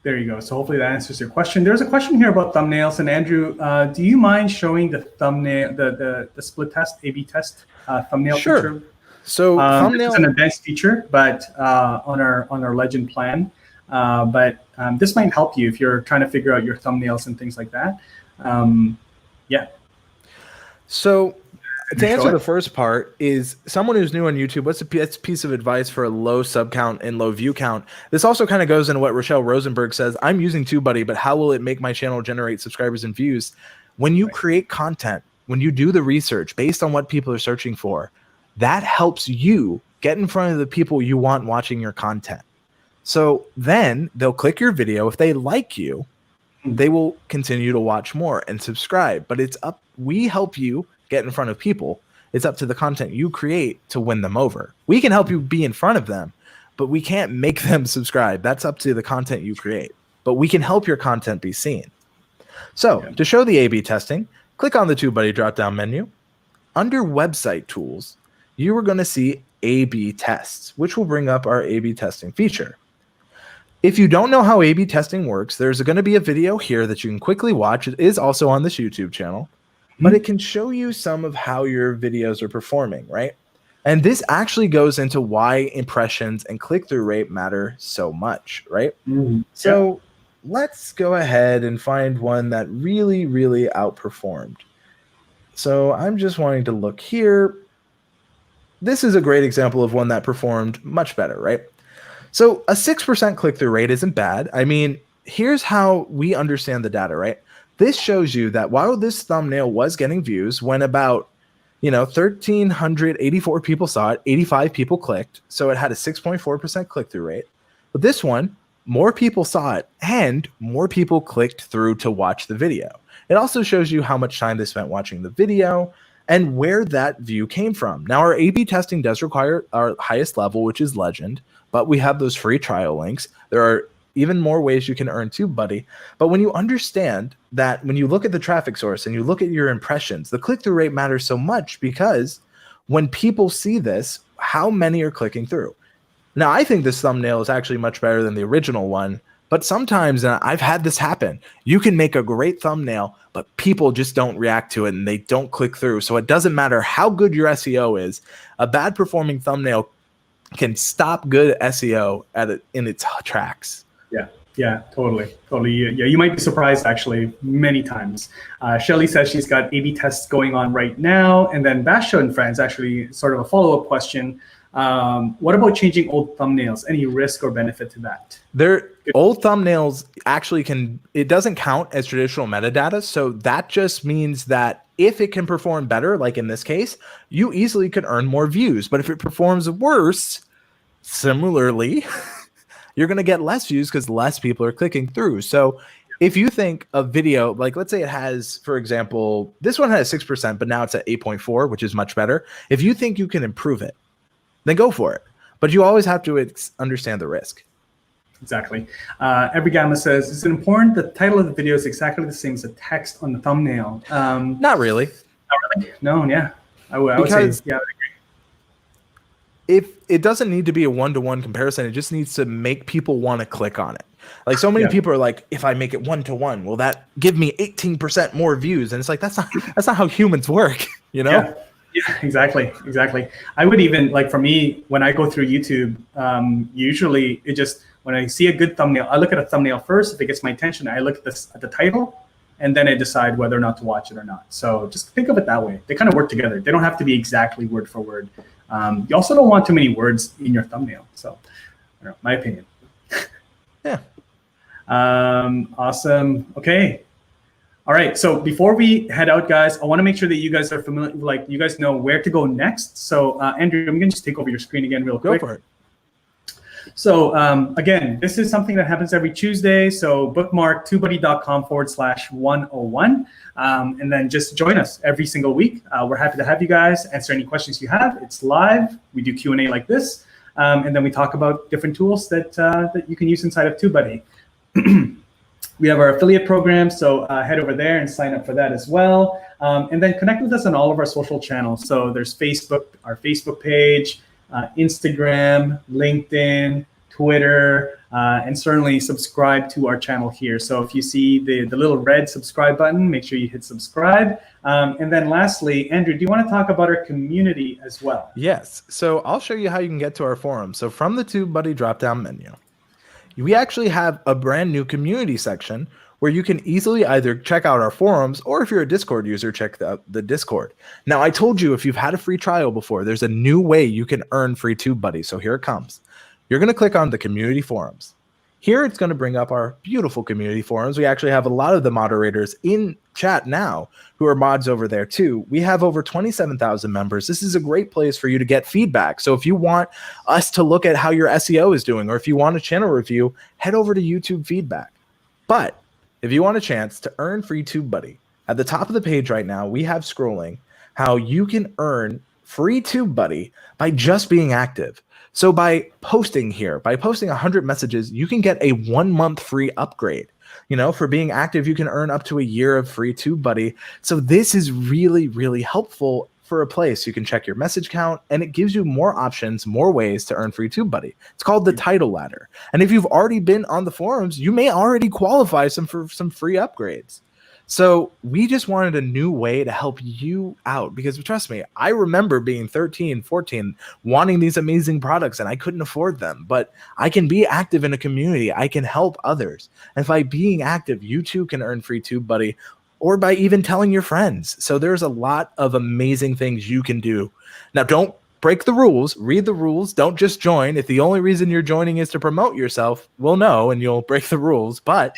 There you go. So hopefully that answers your question. There's a question here about thumbnails. And Andrew, do you mind showing the thumbnail, the split test, A/B test thumbnail feature?
So thumbnail
is an advanced feature, but on our Legend plan. But this might help you if you're trying to figure out your thumbnails and things like that. Yeah.
So to answer the first part is someone who's new on YouTube, what's a piece of advice for a low sub count and low view count? This also kind of goes into what Rochelle Rosenberg says. I'm using TubeBuddy, but how will it make my channel generate subscribers and views? When you create content, when you do the research based on what people are searching for, that helps you get in front of the people you want watching your content. So then they'll click your video. If they like you, they will continue to watch more and subscribe. But we help you get in front of people. It's up to the content you create to win them over. We can help you be in front of them, but we can't make them subscribe. That's up to the content you create. But we can help your content be seen. So to show the A/B testing, click on the TubeBuddy drop-down menu. Under website tools, you are going to see A/B tests, which will bring up our A/B testing feature. If you don't know how A/B testing works, there's going to be a video here that you can quickly watch. It is also on this YouTube channel, but it can show you some of how your videos are performing, right? And this actually goes into why impressions and click-through rate matter so much, right? So let's go ahead and find one that really, really outperformed. So I'm just wanting to look here. This is a great example of one that performed much better, right? So a 6% click-through rate isn't bad. I mean, here's how we understand the data, right? This shows you that while this thumbnail was getting views, when about 1,384 people saw it, 85 people clicked, so it had a 6.4% click-through rate. But this one, more people saw it, and more people clicked through to watch the video. It also shows you how much time they spent watching the video and where that view came from. Now, our A/B testing does require our highest level, which is Legend, but we have those free trial links. There are even more ways you can earn TubeBuddy. But when you understand that when you look at the traffic source and you look at your impressions, the click-through rate matters so much because when people see this, how many are clicking through? Now, I think this thumbnail is actually much better than the original one, but sometimes, and I've had this happen, you can make a great thumbnail, but people just don't react to it and they don't click through. So it doesn't matter how good your SEO is, a bad performing thumbnail can stop good SEO in its tracks.
Yeah, totally. Yeah, you might be surprised actually many times. Shelly says she's got A/B tests going on right now, and then Basho and Friends actually sort of a follow-up question. What about changing old thumbnails? Any risk or benefit to that?
Old thumbnails actually it doesn't count as traditional metadata, so that just means that if it can perform better, like in this case, you easily could earn more views. But if it performs worse, similarly, you're going to get less views because less people are clicking through. So if you think a video, like let's say it has, for example, this one has 6%, but now it's at 8.4, which is much better. If you think you can improve it, then go for it. But you always have to understand the risk.
Exactly. Every Gamma says, is it important the title of the video is exactly the same as the text on the thumbnail?
Not really.
Not really. No, yeah. I would say, yeah, I would agree.
If it doesn't need to be a one-to-one comparison, it just needs to make people want to click on it. Like so many people are like, if I make it one-to-one, will that give me 18% more views? And it's like, that's not how humans work, you know?
Yeah, exactly. I would even, like for me, when I go through YouTube, usually it just, when I see a good thumbnail, I look at a thumbnail first. If it gets my attention, I look at the title, and then I decide whether or not to watch it or not. So just think of it that way. They kind of work together. They don't have to be exactly word for word. You also don't want too many words in your thumbnail. So, I don't know, my opinion.
Yeah.
Awesome. Okay. All right. So before we head out, guys, I want to make sure that you guys are familiar, like you guys know where to go next. So Andrew, I'm going to just take over your screen again real quick.
Go for it.
So again, this is something that happens every Tuesday. So bookmark TubeBuddy.com/101. And then just join us every single week. We're happy to have you guys answer any questions you have. It's live. We do Q&A like this. And then we talk about different tools that you can use inside of TubeBuddy. We have our affiliate program. So head over there and sign up for that as well. And then connect with us on all of our social channels. So there's Facebook, our Facebook page, Instagram, LinkedIn, Twitter, and certainly subscribe to our channel here. So if you see the little red subscribe button, make sure you hit subscribe. And then lastly, Andrew, do you want to talk about our community as well?
Yes. So I'll show you how you can get to our forum. So from the TubeBuddy drop-down menu, we actually have a brand new community section where you can easily either check out our forums, or if you're a Discord user, check out the Discord. Now, I told you if you've had a free trial before, there's a new way you can earn free TubeBuddy. So here it comes. You're going to click on the community forums. Here it's going to bring up our beautiful community forums. We actually have a lot of the moderators in chat now who are mods over there too. We have over 27,000 members. This is a great place for you to get feedback. So if you want us to look at how your SEO is doing, or if you want a channel review, head over to YouTube feedback. But if you want a chance to earn free TubeBuddy, at the top of the page right now, we have scrolling how you can earn free TubeBuddy by just being active. So by posting here, by posting 100 messages, you can get a 1-month free upgrade. You know, for being active, you can earn up to a year of free TubeBuddy. So this is really, really helpful for a place you can check your message count, and it gives you more options, more ways to earn free TubeBuddy. It's called the title ladder. And if you've already been on the forums, you may already qualify for some free upgrades. So we just wanted a new way to help you out, because trust me, I remember being 13, 14, wanting these amazing products and I couldn't afford them, but I can be active in a community. I can help others. And by being active, you too can earn free TubeBuddy, or by even telling your friends. So there's a lot of amazing things you can do. Now, don't break the rules, read the rules. Don't just join. If the only reason you're joining is to promote yourself, we'll know and you'll break the rules. But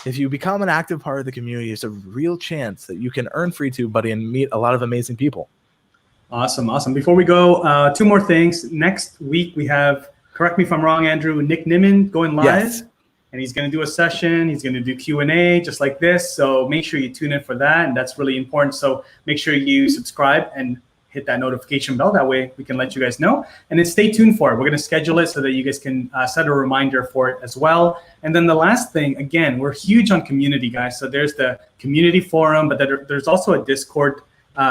if you become an active part of the community, there's a real chance that you can earn free TubeBuddy and meet a lot of amazing people.
Awesome. Before we go, 2 more things. Next week we have, correct me if I'm wrong, Andrew, Nick Nimmin going live.
Yes.
And he's going to do a session. He's going to do Q&A just like this. So make sure you tune in for that. And that's really important. So make sure you subscribe and hit that notification bell. That way we can let you guys know. And then stay tuned for it. We're going to schedule it so that you guys can set a reminder for it as well. And then the last thing, again, we're huge on community, guys. So there's the community forum, but there's also a Discord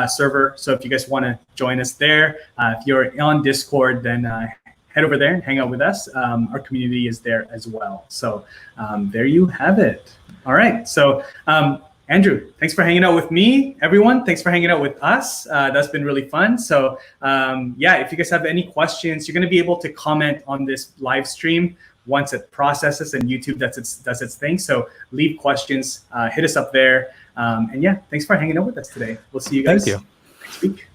server. So if you guys want to join us there, if you're on Discord, then head over there and hang out with us. Our community is there as well. So there you have it. All right. So Andrew, thanks for hanging out with me. Everyone, thanks for hanging out with us. That's been really fun. So yeah, if you guys have any questions, you're going to be able to comment on this live stream once it processes and YouTube does its thing. So leave questions, hit us up there. And yeah, thanks for hanging out with us today. We'll see you guys next week.